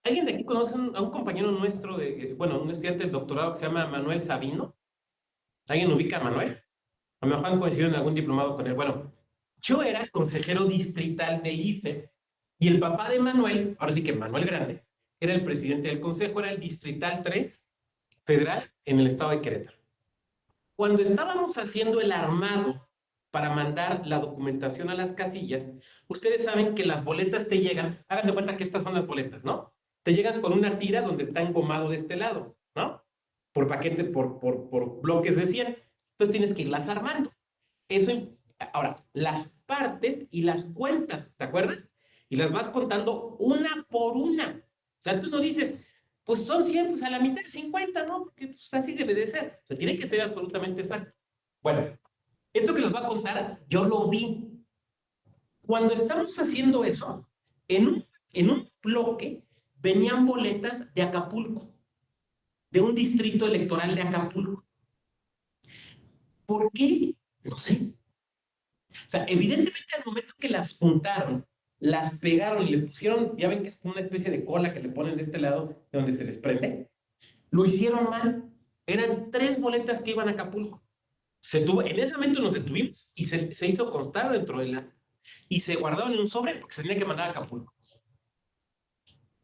¿alguien de aquí conoce a un compañero nuestro, un estudiante del doctorado que se llama Manuel Sabino? ¿Alguien ubica a Manuel? A lo mejor han coincidido en algún diplomado con él. Bueno, yo era consejero distrital del IFE y el papá de Manuel, ahora sí que Manuel Grande, era el presidente del consejo, era el distrital 3 federal en el estado de Querétaro. Cuando estábamos haciendo el armado para mandar la documentación a las casillas, ustedes saben que las boletas te llegan, hagan de cuenta que estas son las boletas, ¿no? Te llegan con una tira donde está engomado de este lado, ¿no? Por paquete, por bloques de 100. Entonces tienes que irlas armando. Ahora, las partes y las cuentas, ¿te acuerdas? Y las vas contando una por una. O sea, tú no dices, pues son 100, pues a la mitad 50, ¿no? Porque pues, así debe de ser. O sea, tiene que ser absolutamente exacto. Bueno, esto que les voy a contar, yo lo vi. Cuando estamos haciendo eso, en un bloque venían boletas de Acapulco, de un distrito electoral de Acapulco. ¿Por qué? No sé. O sea, evidentemente al momento que las juntaron, las pegaron y le pusieron, ya ven que es como una especie de cola que le ponen de este lado, de donde se les prende, lo hicieron mal. Eran 3 boletas que iban a Acapulco. En ese momento nos detuvimos y se hizo constar dentro de y se guardaron en un sobre porque se tenía que mandar a Acapulco.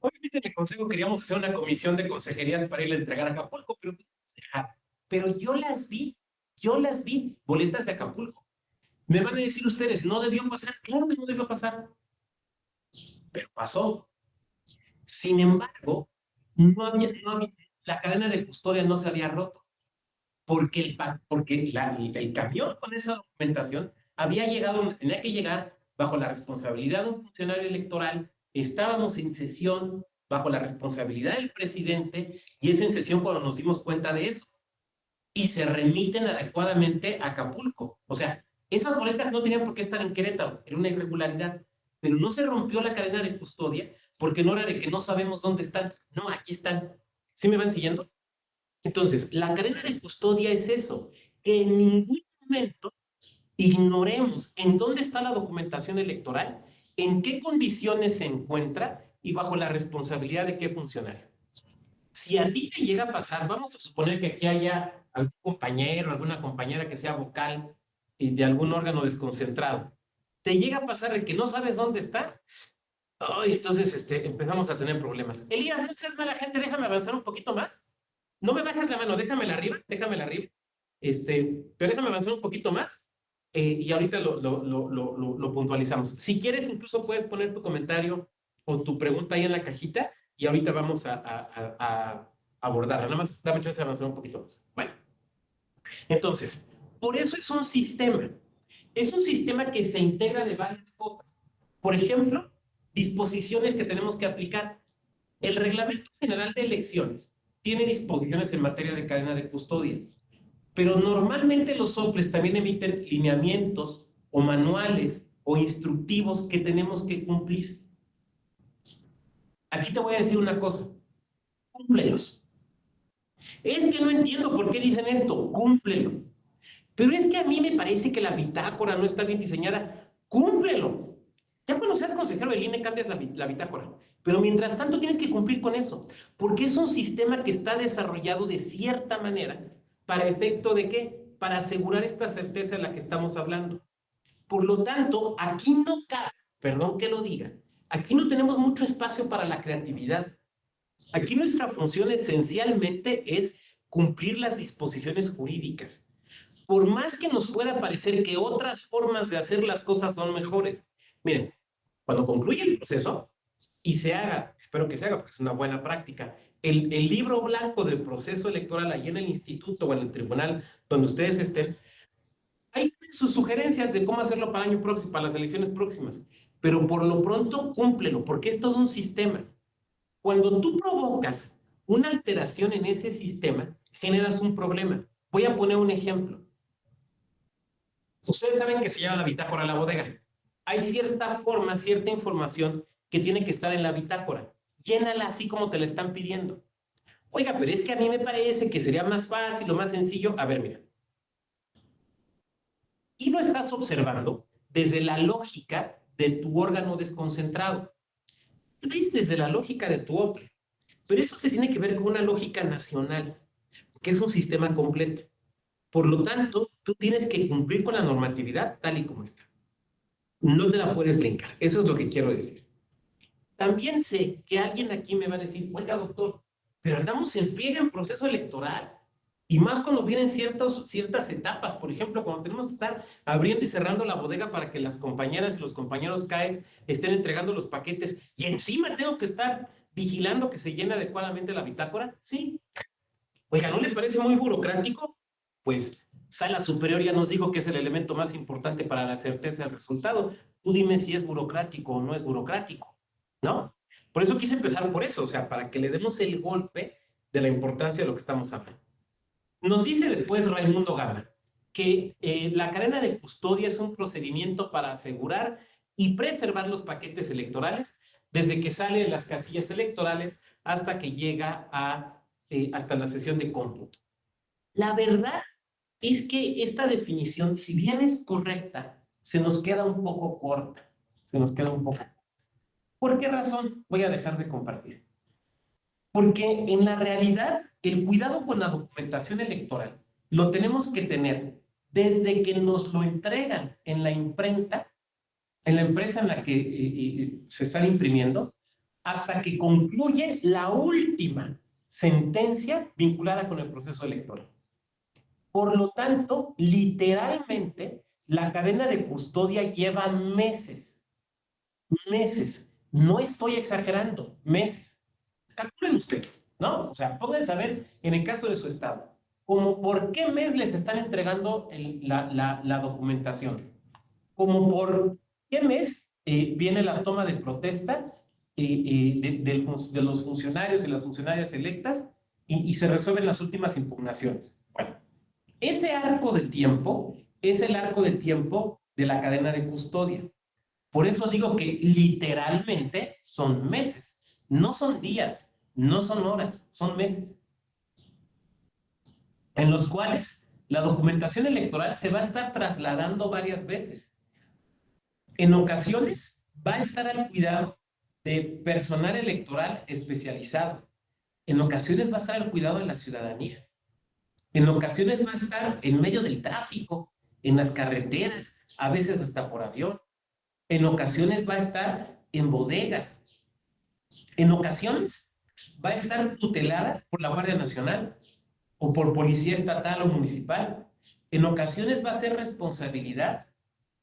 Obviamente en el consejo queríamos hacer una comisión de consejerías para ir a entregar a Acapulco, pero yo las vi, boletas de Acapulco. Me van a decir ustedes, ¿no debió pasar? Claro que no debió pasar, pero pasó. Sin embargo, la cadena de custodia no se había roto, porque el camión con esa documentación había llegado donde tenía que llegar bajo la responsabilidad de un funcionario electoral, estábamos en sesión bajo la responsabilidad del presidente, y es en sesión cuando nos dimos cuenta de eso, y se remiten adecuadamente a Acapulco. O sea, esas boletas no tenían por qué estar en Querétaro, era una irregularidad, pero no se rompió la cadena de custodia porque no era de que no sabemos dónde están. No, aquí están. ¿Sí me van siguiendo? Entonces, la cadena de custodia es eso, que en ningún momento ignoremos en dónde está la documentación electoral, en qué condiciones se encuentra y bajo la responsabilidad de qué funcionario. Si a ti te llega a pasar, vamos a suponer que aquí haya algún compañero, alguna compañera que sea vocal de algún órgano desconcentrado, te llega a pasar de que no sabes dónde está. Ay, entonces empezamos a tener problemas. Elías, no seas mala gente, déjame avanzar un poquito más. No me bajes la mano, déjamela arriba, déjamela arriba. Pero déjame avanzar un poquito más y ahorita lo puntualizamos. Si quieres, incluso puedes poner tu comentario o tu pregunta ahí en la cajita y ahorita vamos a abordarla. Nada más dame chance de avanzar un poquito más. Bueno, entonces, por eso es un sistema. Es un sistema que se integra de varias cosas. Por ejemplo, disposiciones que tenemos que aplicar. El Reglamento General de Elecciones tiene disposiciones en materia de cadena de custodia, pero normalmente los soples también emiten lineamientos o manuales o instructivos que tenemos que cumplir. Aquí te voy a decir una cosa, cúmplelos. Es que no entiendo por qué dicen esto, cúmplelo. Pero es que a mí me parece que la bitácora no está bien diseñada, cúmplelo. Ya cuando seas consejero del INE cambias la bitácora, pero mientras tanto tienes que cumplir con eso, porque es un sistema que está desarrollado de cierta manera, ¿para efecto de qué? Para asegurar esta certeza de la que estamos hablando. Por lo tanto, aquí no cabe, perdón que lo diga, aquí no tenemos mucho espacio para la creatividad. Aquí nuestra función esencialmente es cumplir las disposiciones jurídicas. Por más que nos pueda parecer que otras formas de hacer las cosas son mejores. Miren, cuando concluye el proceso y se haga, espero que se haga porque es una buena práctica, el libro blanco del proceso electoral ahí en el instituto o en el tribunal donde ustedes estén, hay sus sugerencias de cómo hacerlo para el año próximo, para las elecciones próximas, pero por lo pronto cúmplelo porque es todo un sistema. Cuando tú provocas una alteración en ese sistema, generas un problema. Voy a poner un ejemplo. Ustedes saben que se llama la bitácora a la bodega. Hay cierta forma, cierta información que tiene que estar en la bitácora. Llénala así como te la están pidiendo. Oiga, pero es que a mí me parece que sería más fácil o más sencillo. A ver, mira. Y lo estás observando desde la lógica de tu órgano desconcentrado. ¿Ves? Desde la lógica de tu OPLE. Pero esto se tiene que ver con una lógica nacional, que es un sistema completo. Por lo tanto, tú tienes que cumplir con la normatividad tal y como está. No te la puedes brincar. Eso es lo que quiero decir. También sé que alguien aquí me va a decir, oiga, doctor, pero andamos en pliegue en proceso electoral. Y más cuando vienen ciertas etapas. Por ejemplo, cuando tenemos que estar abriendo y cerrando la bodega para que las compañeras y los compañeros CAES estén entregando los paquetes. Y encima tengo que estar vigilando que se llene adecuadamente la bitácora. Sí. Oiga, ¿no le parece muy burocrático? Pues Sala Superior ya nos dijo que es el elemento más importante para la certeza del resultado. Tú dime si es burocrático o no es burocrático, ¿no? Por eso quise empezar por eso, o sea, para que le demos el golpe de la importancia de lo que estamos hablando. Nos dice después Raimundo Gama que la cadena de custodia es un procedimiento para asegurar y preservar los paquetes electorales desde que sale de las casillas electorales hasta que llega hasta la sesión de cómputo. La verdad es que esta definición, si bien es correcta, se nos queda un poco corta. Se nos queda un poco. ¿Por qué razón? Voy a dejar de compartir. Porque en la realidad, el cuidado con la documentación electoral lo tenemos que tener desde que nos lo entregan en la imprenta en la empresa en la que se están imprimiendo hasta que concluye la última sentencia vinculada con el proceso electoral. Por lo tanto, literalmente, la cadena de custodia lleva meses. Meses. No estoy exagerando, meses. Calculen ustedes, ¿no? O sea, pueden saber, en el caso de su estado, como por qué mes les están entregando la documentación, como por qué mes viene la toma de protesta de los funcionarios y las funcionarias electas y se resuelven las últimas impugnaciones. Bueno, ese arco de tiempo es el arco de tiempo de la cadena de custodia. Por eso digo que literalmente son meses, no son días, no son horas, son meses, en los cuales la documentación electoral se va a estar trasladando varias veces. En ocasiones va a estar al cuidado de personal electoral especializado. En ocasiones va a estar al cuidado de la ciudadanía. En ocasiones va a estar en medio del tráfico, en las carreteras, a veces hasta por avión. En ocasiones va a estar en bodegas. En ocasiones va a estar tutelada por la Guardia Nacional o por policía estatal o municipal. En ocasiones va a ser responsabilidad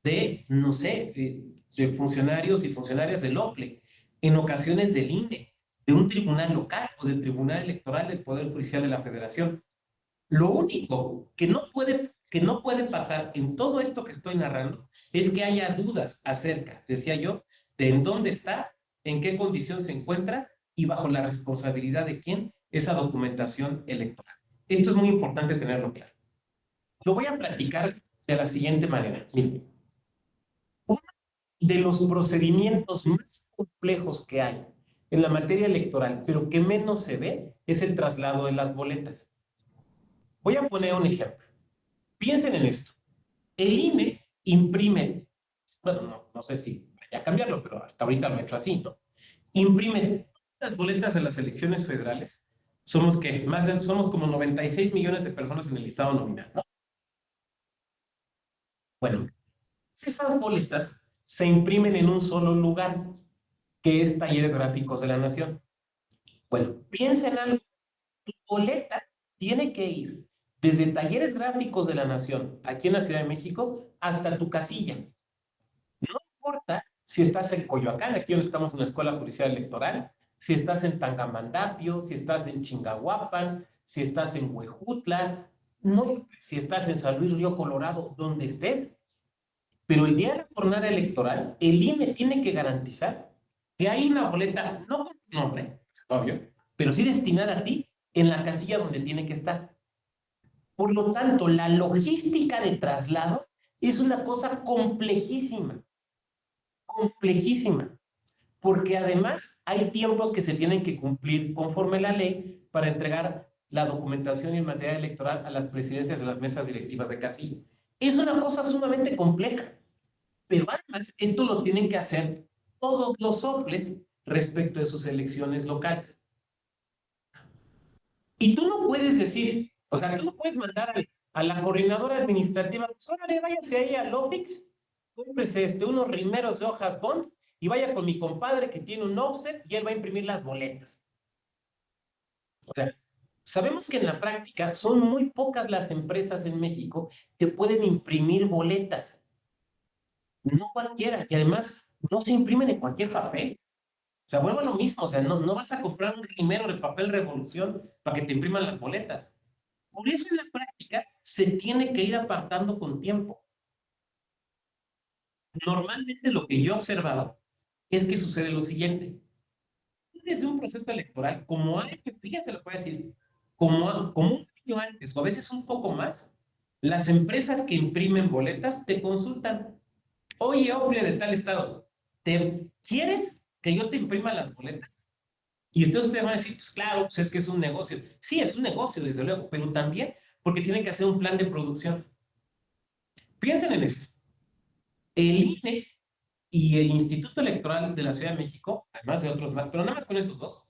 de, no sé, de funcionarios y funcionarias del OPLE. En ocasiones del INE, de un tribunal local o del Tribunal Electoral del Poder Judicial de la Federación. Lo único que no puede pasar en todo esto que estoy narrando es que haya dudas acerca, decía yo, de en dónde está, en qué condición se encuentra y bajo la responsabilidad de quién esa documentación electoral. Esto es muy importante tenerlo claro. Lo voy a platicar de la siguiente manera. Miren, uno de los procedimientos más complejos que hay en la materia electoral, pero que menos se ve, es el traslado de las boletas. Voy a poner un ejemplo. Piensen en esto. El INE imprime, bueno, no sé si vaya a cambiarlo, pero hasta ahorita lo he hecho así, ¿no? Imprime las boletas de las elecciones federales. Somos como 96 millones de personas en el listado nominal, ¿no? Bueno, esas boletas se imprimen en un solo lugar, que es Talleres Gráficos de la Nación. Bueno, piensen algo. Tu boleta tiene que ir desde Talleres Gráficos de la Nación, aquí en la Ciudad de México, hasta tu casilla. No importa si estás en Coyoacán, aquí donde estamos en la Escuela Judicial Electoral, si estás en Tangamandapio, si estás en Chingahuapan, si estás en Huejutla, no, si estás en San Luis Río Colorado, donde estés. Pero el día de la jornada electoral, el INE tiene que garantizar que hay una boleta, no con tu nombre, obvio, pero sí destinada a ti en la casilla donde tiene que estar. Por lo tanto, la logística de traslado es una cosa complejísima, complejísima, porque además hay tiempos que se tienen que cumplir conforme la ley para entregar la documentación en materia electoral a las presidencias de las mesas directivas de casilla. Es una cosa sumamente compleja, pero además esto lo tienen que hacer todos los soples respecto de sus elecciones locales. Y tú no puedes decir, o sea, tú no puedes mandar a la coordinadora administrativa, pues órale, váyase ahí al Office, cómprese unos rimeros de hojas Bond y vaya con mi compadre que tiene un offset y él va a imprimir las boletas. O sea, sabemos que en la práctica son muy pocas las empresas en México que pueden imprimir boletas. No cualquiera, y además no se imprimen en cualquier papel. O sea, vuelvo a lo mismo, o sea, no vas a comprar un rimero de papel Revolución para que te impriman las boletas. Por eso en la práctica se tiene que ir apartando con tiempo. Normalmente lo que yo he observado es que sucede lo siguiente. Desde un proceso electoral, como hay, fíjense lo que voy a decir, como un año antes o a veces un poco más, las empresas que imprimen boletas te consultan. Oye, Ople de tal estado, ¿te quieres que yo te imprima las boletas? Y ustedes van a decir, pues claro, pues es que es un negocio. Sí, es un negocio, desde luego, pero también porque tienen que hacer un plan de producción. Piensen en esto. El INE y el Instituto Electoral de la Ciudad de México, además de otros más, pero nada más con esos dos,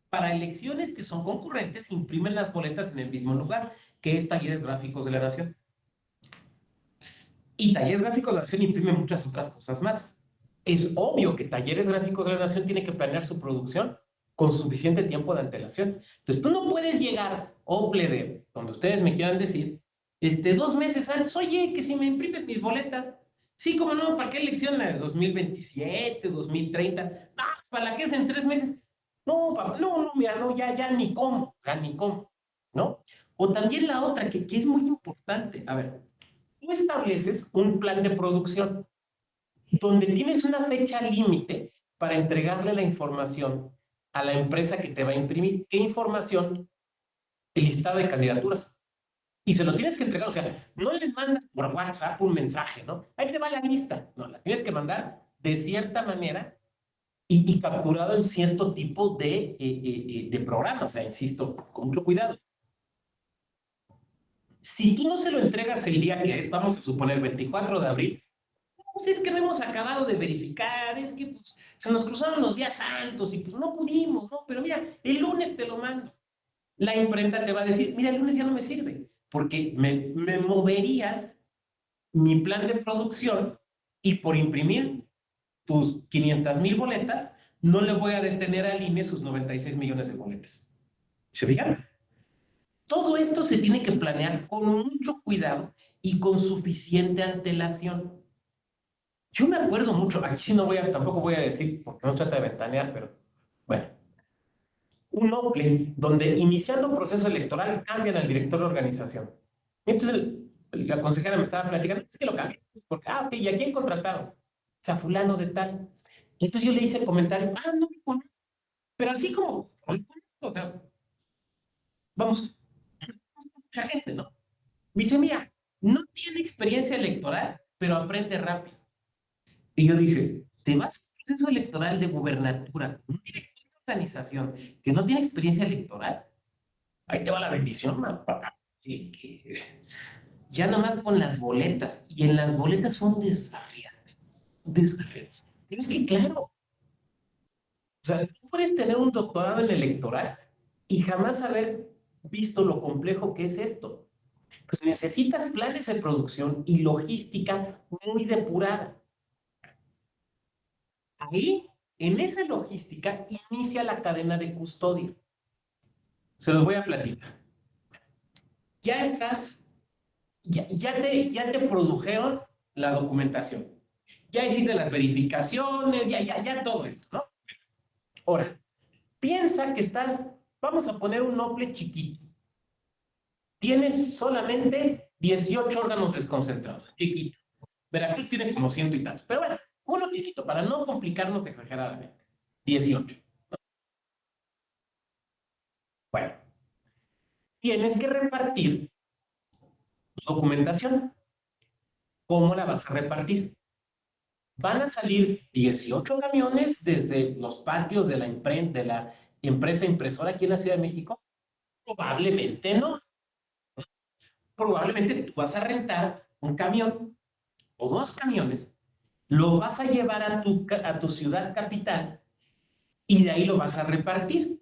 para elecciones que son concurrentes, imprimen las boletas en el mismo lugar, que es Talleres Gráficos de la Nación. Y Talleres Gráficos de la Nación imprime muchas otras cosas más. Es obvio que Talleres Gráficos de la Nación tiene que planear su producción con suficiente tiempo de antelación. Entonces, tú no puedes llegar, Ople, de donde ustedes me quieran decir, 2 meses antes, oye, que si me imprimes mis boletas, sí, como no, ¿para qué elección? ¿La de 2027, 2030? No, ¿para la que es en 3 meses? No, papá, no, mira, no, ya ni cómo, ni cómo, ¿no? O también la otra, que es muy importante. A ver, tú estableces un plan de producción donde tienes una fecha límite para entregarle la información a la empresa que te va a imprimir. ¿Qué información? El listado de candidaturas. Y se lo tienes que entregar, o sea, no les mandas por WhatsApp un mensaje, ¿no? Ahí te va la lista. No, la tienes que mandar de cierta manera y capturado en cierto tipo de programa. O sea, insisto, con mucho cuidado. Si tú no se lo entregas el día que es, vamos a suponer 24 de abril, pues es que no hemos acabado de verificar, es que pues, se nos cruzaron los días santos y pues no pudimos, ¿no? Pero mira, el lunes te lo mando. La imprenta te va a decir, mira, el lunes ya no me sirve, porque me moverías mi plan de producción y por imprimir tus 500,000 boletas, no le voy a detener al INE sus 96 millones de boletas. ¿Se fijan? Todo esto se tiene que planear con mucho cuidado y con suficiente antelación. Yo me acuerdo mucho, aquí sí no tampoco voy a decir, porque no se trata de ventanear, pero bueno, un OPLE donde iniciando proceso electoral cambian al director de organización. Entonces la consejera me estaba platicando, es que lo cambian, porque, ok, ¿y a quién contrataron? O sea, fulano de tal. Y entonces yo le hice el comentario, no, pero así como, o sea, vamos, mucha gente, ¿no? Me dice, mira, no tiene experiencia electoral, pero aprende rápido. Y yo dije, ¿te vas a un proceso electoral de gubernatura con un director de organización que no tiene experiencia electoral? Ahí te va la bendición, papá. Ya nada más con las boletas. Y en las boletas son desgarriadas. Desgarriadas. Pero es que claro, o sea, tú puedes tener un doctorado en electoral y jamás haber visto lo complejo que es esto. Pues necesitas planes de producción y logística muy depurada. Ahí, en esa logística, inicia la cadena de custodia. Se los voy a platicar. Ya estás, ya te produjeron la documentación. Ya hiciste las verificaciones, ya todo esto, ¿no? Ahora, piensa que vamos a poner un OPLE chiquito. Tienes solamente 18 órganos desconcentrados, chiquito. Veracruz tiene como 100 y tantos, pero bueno, uno chiquito, para no complicarnos exageradamente. 18. Bueno, tienes que repartir tu documentación. ¿Cómo la vas a repartir? Van a salir 18 camiones desde los patios de la empresa impresora aquí en la Ciudad de México. Probablemente no. Probablemente tú vas a rentar un camión o 2 camiones, lo vas a llevar a tu ciudad capital y de ahí lo vas a repartir.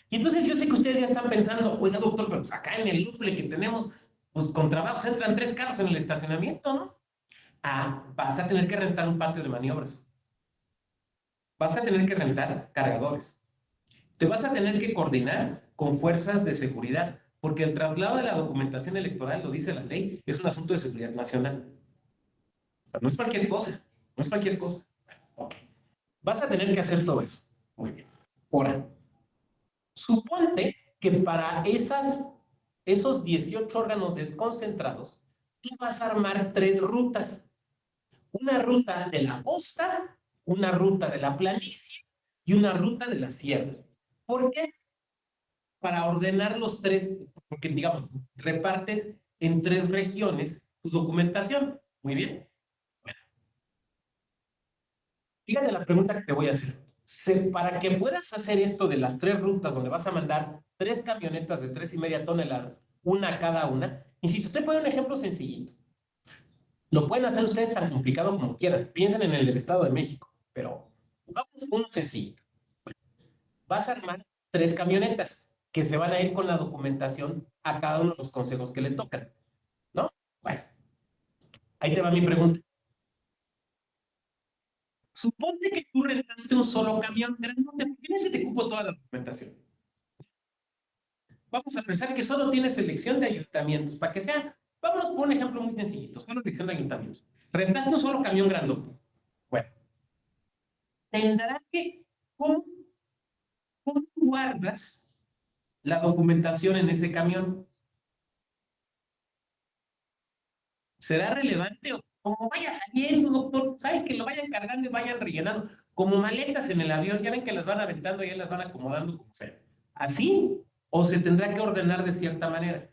Y entonces yo sé que ustedes ya están pensando, oiga doctor, pero pues acá en el Luple que tenemos, pues con trabajos entran 3 carros en el estacionamiento, ¿no? Vas a tener que rentar un patio de maniobras. Vas a tener que rentar cargadores. Te vas a tener que coordinar con fuerzas de seguridad, porque el traslado de la documentación electoral, lo dice la ley, es un asunto de seguridad nacional. No es cualquier cosa, no es cualquier cosa. Okay. Vas a tener que hacer todo eso. Muy bien. Ahora, suponte que para esos 18 órganos desconcentrados, tú vas a armar 3 rutas. Una ruta de la costa, una ruta de la planicie y una ruta de la sierra. ¿Por qué? Para ordenar los 3, porque digamos, repartes en 3 regiones tu documentación. Muy bien. Bueno, fíjate la pregunta que te voy a hacer. Para que puedas hacer esto de las 3 rutas donde vas a mandar 3 camionetas de 3,5 toneladas, una a cada una, insisto, te pone un ejemplo sencillito. Lo pueden hacer ustedes tan complicado como quieran. Piensen en el del Estado de México, pero vamos uno sencillito. Bueno, vas a armar 3 camionetas que se van a ir con la documentación a cada uno de los consejos que le tocan, ¿no? Bueno, Ahí te va mi pregunta. Suponte que tú rentaste un solo camión grandote, ¿por qué no se te cupo toda la documentación? Vamos a pensar que solo tienes selección de ayuntamientos, para que sea, vámonos por un ejemplo muy sencillito, solo selección de ayuntamientos. Rentaste un solo camión grandote. Bueno, tendrá que, ¿cómo guardas la documentación en ese camión? ¿Será relevante o como vaya saliendo, doctor? ¿Saben que lo vayan cargando y vayan rellenando? Como maletas en el avión, ya ven que las van aventando y ya las van acomodando como sea. ¿Así? ¿O se tendrá que ordenar de cierta manera?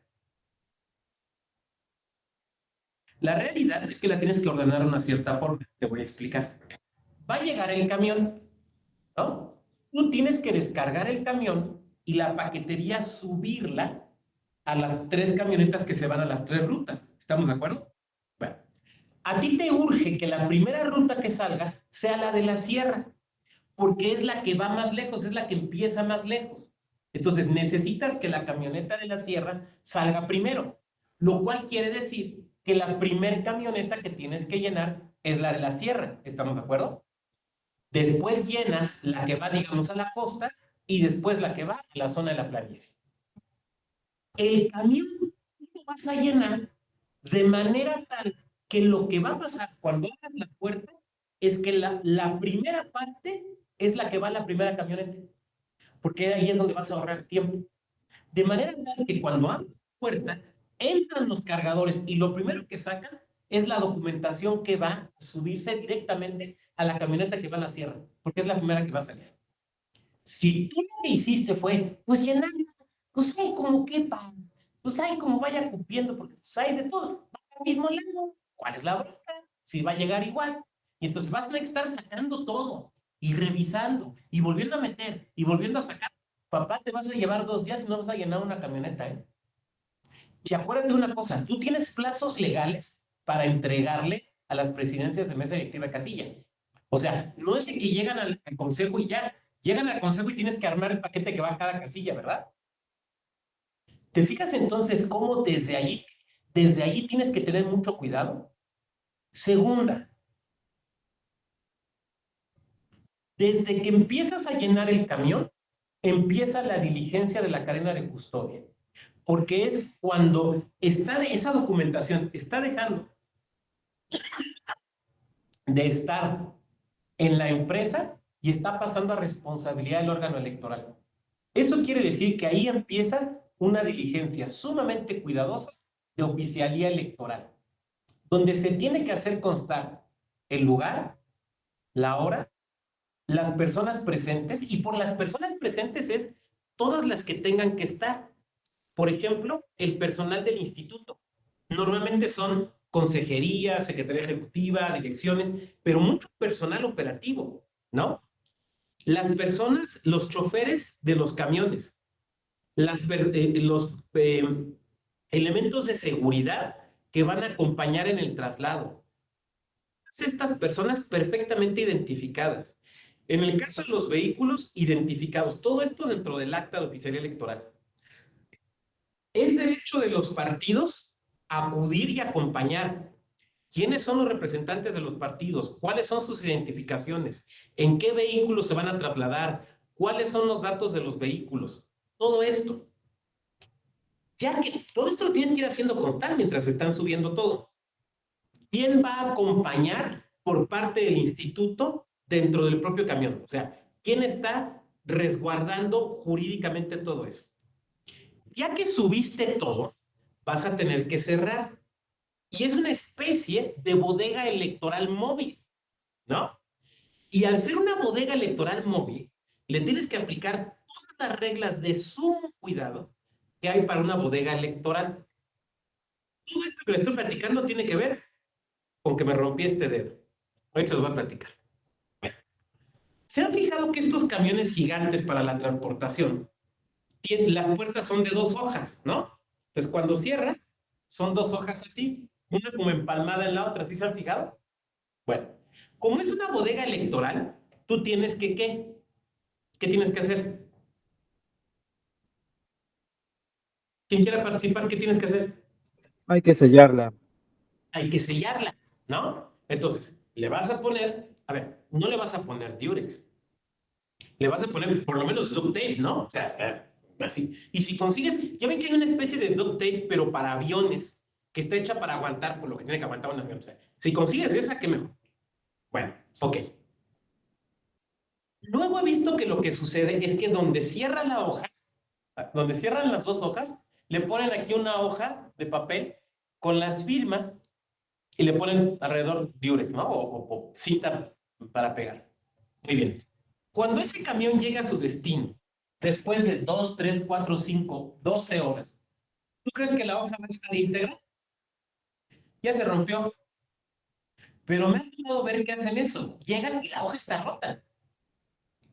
La realidad es que la tienes que ordenar de una cierta forma. Te voy a explicar. Va a llegar el camión, ¿no? Tú tienes que descargar el camión y la paquetería subirla a las 3 camionetas que se van a las 3 rutas. ¿Estamos de acuerdo? Bueno, a ti te urge que la primera ruta que salga sea la de la sierra, porque es la que va más lejos, es la que empieza más lejos. Entonces necesitas que la camioneta de la sierra salga primero, lo cual quiere decir que la primer camioneta que tienes que llenar es la de la sierra. ¿Estamos de acuerdo? Después llenas la que va, digamos, a la costa y después la que va a la zona de la planicie. El camión lo vas a llenar de manera tal que lo que va a pasar cuando abras la puerta es que la primera parte es la que va a la primera camioneta, porque ahí es donde vas a ahorrar tiempo. De manera tal que cuando abres la puerta, entran los cargadores y lo primero que sacan es la documentación que va a subirse directamente a la camioneta que va a la sierra, porque es la primera que va a salir. Si tú lo que hiciste fue, pues llenar, pues hay como quepa, pues hay como vaya cupiendo, porque pues hay de todo, va al mismo lado. ¿Cuál es la bronca? Si va a llegar igual. Y entonces vas a tener que estar sacando todo y revisando y volviendo a meter y volviendo a sacar. Papá, te vas a llevar 2 días y no vas a llenar una camioneta, ¿eh? Y acuérdate de una cosa, tú tienes plazos legales para entregarle a las presidencias de mesa directiva de casilla. O sea, no es de que llegan al consejo y ya, llegan al consejo y tienes que armar el paquete que va a cada casilla, ¿verdad? ¿Te fijas entonces cómo desde allí tienes que tener mucho cuidado? Segunda, desde que empiezas a llenar el camión, empieza la diligencia de la cadena de custodia, porque es cuando esa documentación está dejando de estar en la empresa y está pasando a responsabilidad del órgano electoral. Eso quiere decir que ahí empieza una diligencia sumamente cuidadosa de oficialía electoral, donde se tiene que hacer constar el lugar, la hora, las personas presentes, y por las personas presentes es todas las que tengan que estar. Por ejemplo, el personal del instituto. Normalmente son consejería, secretaría ejecutiva, direcciones, pero mucho personal operativo, ¿no? Las personas, los choferes de los camiones, los elementos de seguridad que van a acompañar en el traslado. Estas personas perfectamente identificadas. En el caso de los vehículos, identificados. Todo esto dentro del acta de oficialía electoral. Es derecho de los partidos acudir y acompañar. ¿Quiénes son los representantes de los partidos? ¿Cuáles son sus identificaciones? ¿En qué vehículos se van a trasladar? ¿Cuáles son los datos de los vehículos? Todo esto. Ya que todo esto lo tienes que ir haciendo contar mientras están subiendo todo. ¿Quién va a acompañar por parte del instituto dentro del propio camión? O sea, ¿quién está resguardando jurídicamente todo eso? Ya que subiste todo, vas a tener que cerrar. Y es una especie de bodega electoral móvil, ¿no? Y al ser una bodega electoral móvil, le tienes que aplicar todas las reglas de sumo cuidado que hay para una bodega electoral. Todo esto que le estoy platicando tiene que ver con que me rompí este dedo. Ahorita se lo voy a platicar. ¿Se han fijado que estos camiones gigantes para la transportación, las puertas son de 2 hojas, ¿no? Entonces, cuando cierras, son 2 hojas así, una como empalmada en la otra, ¿sí se han fijado? Bueno, como es una bodega electoral, tú tienes que, ¿qué? ¿Qué tienes que hacer? ¿Quién quiera participar? ¿Qué tienes que hacer? Hay que sellarla. Hay que sellarla. ¿no? Entonces, le vas a poner, a ver, no le vas a poner diurex, le vas a poner por lo menos duct tape, ¿no? O sea, así. Y si consigues, ya ven que hay una especie de duct tape, pero para aviones, que está hecha para aguantar por lo que tiene que aguantar un avión. O sea, si consigues esa, qué mejor. Bueno, ok. Luego he visto que lo que sucede es que donde cierra la hoja, donde cierran las dos hojas, le ponen aquí una hoja de papel con las firmas y le ponen alrededor diurex, ¿no? O cinta para pegar. Muy bien. Cuando ese camión llega a su destino, después de 2, 3, 4, 5, 12 horas, ¿tú crees que la hoja va a estar íntegra? Ya se rompió. Pero me ha tocado ver que hacen eso. Llegan y la hoja está rota.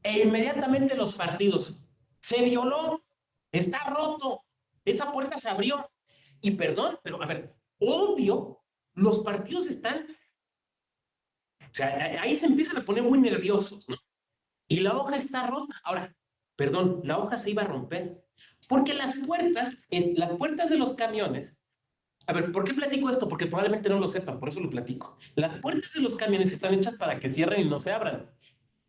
E inmediatamente los partidos. Se violó. Está roto. Esa puerta se abrió. Y perdón, pero a ver, obvio, los partidos están. O sea, ahí se empiezan a poner muy nerviosos, ¿no? Y la hoja está rota. Ahora, perdón, la hoja se iba a romper. Porque las puertas de los camiones. A ver, ¿por qué platico esto? Porque probablemente no lo sepan, por eso lo platico. Las puertas de los camiones están hechas para que cierren y no se abran.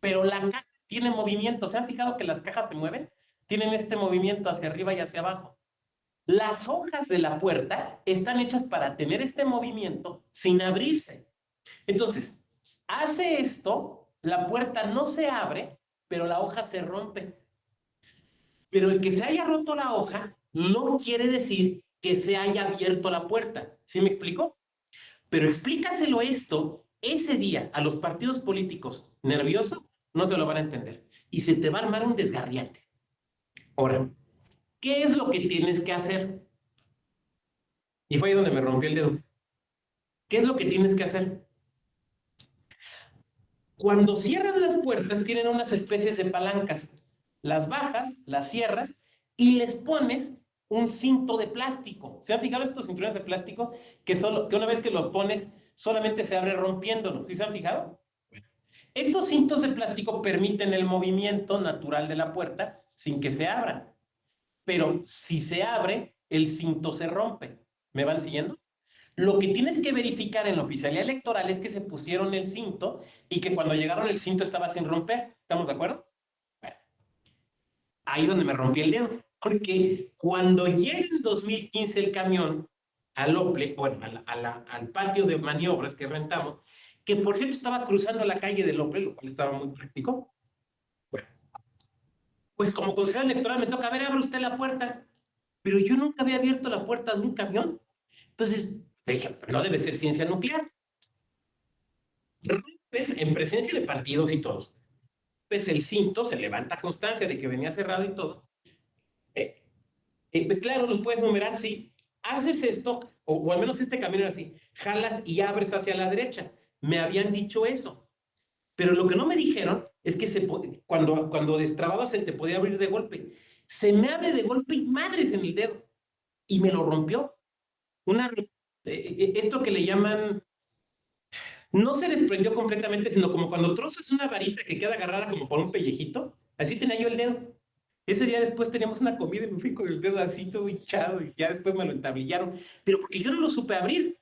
Pero la caja tiene movimiento. ¿Se han fijado que las cajas se mueven? Tienen este movimiento hacia arriba y hacia abajo. Las hojas de la puerta están hechas para tener este movimiento sin abrirse. Entonces, hace esto, la puerta no se abre, pero la hoja se rompe. Pero el que se haya roto la hoja no quiere decir que se haya abierto la puerta. ¿Sí me explico? Pero explícaselo esto ese día a los partidos políticos nerviosos, no te lo van a entender. Y se te va a armar un desgarriate. Ahora, ¿qué es lo que tienes que hacer? Y fue ahí donde me rompió el dedo. ¿Qué es lo que tienes que hacer? Cuando cierran las puertas, tienen unas especies de palancas. Las bajas, las cierras y les pones un cinto de plástico. ¿Se han fijado estos cinturones de plástico? Que una vez que lo pones, solamente se abre rompiéndolo. ¿Sí se han fijado? Bueno, estos cintos de plástico permiten el movimiento natural de la puerta sin que se abra. Pero si se abre, el cinto se rompe. ¿Me van siguiendo? Lo que tienes que verificar en la oficialía electoral es que se pusieron el cinto y que cuando llegaron el cinto estaba sin romper. ¿Estamos de acuerdo? Bueno, ahí es donde me rompí el dedo. Porque cuando llega en 2015 el camión al OPLE, bueno, al patio de maniobras que rentamos, que por cierto estaba cruzando la calle del OPLE, lo cual estaba muy práctico. Bueno, pues como consejero electoral me toca, a ver, abre usted la puerta. Pero yo nunca había abierto la puerta de un camión. Entonces, dije, no debe ser ciencia nuclear. Rompes en presencia de partidos y todos. Pues el cinto, se levanta constancia de que venía cerrado y todo. Pues claro, los puedes numerar, sí. Haces esto, o al menos este camino era así, jalas y abres hacia la derecha. Me habían dicho eso. Pero lo que no me dijeron es que cuando destrababas se te podía abrir de golpe. Se me abre de golpe y madres en el dedo. Y me lo rompió. Esto que le llaman, no se desprendió completamente, sino como cuando trozas una varita que queda agarrada como por un pellejito, así tenía yo el dedo. Ese día después teníamos una comida y me fui con el dedo así todo hinchado y ya después me lo entablillaron, pero porque yo no lo supe abrir.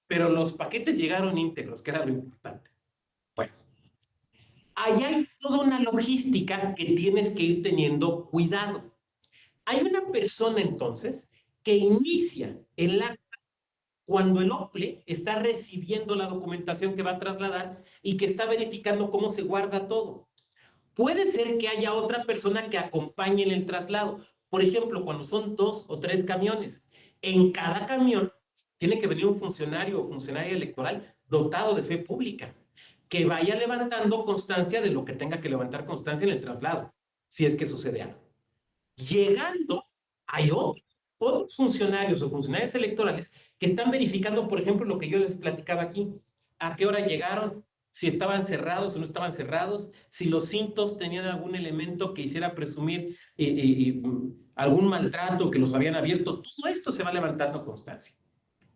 Pero los paquetes llegaron íntegros, que era lo importante. Bueno, ahí hay toda una logística que tienes que ir teniendo cuidado. Hay una persona entonces que inicia el acto cuando el OPLE está recibiendo la documentación que va a trasladar y que está verificando cómo se guarda todo. Puede ser que haya otra persona que acompañe en el traslado. Por ejemplo, cuando son 2 o 3 camiones, en cada camión tiene que venir un funcionario o funcionaria electoral dotado de fe pública, que vaya levantando constancia de lo que tenga que levantar constancia en el traslado, si es que sucede algo. Llegando, hay otros funcionarios o funcionarias electorales que están verificando, por ejemplo, lo que yo les platicaba aquí, a qué hora llegaron, si estaban cerrados o no estaban cerrados, si los cintos tenían algún elemento que hiciera presumir algún maltrato, que los habían abierto, todo esto se va levantando constancia.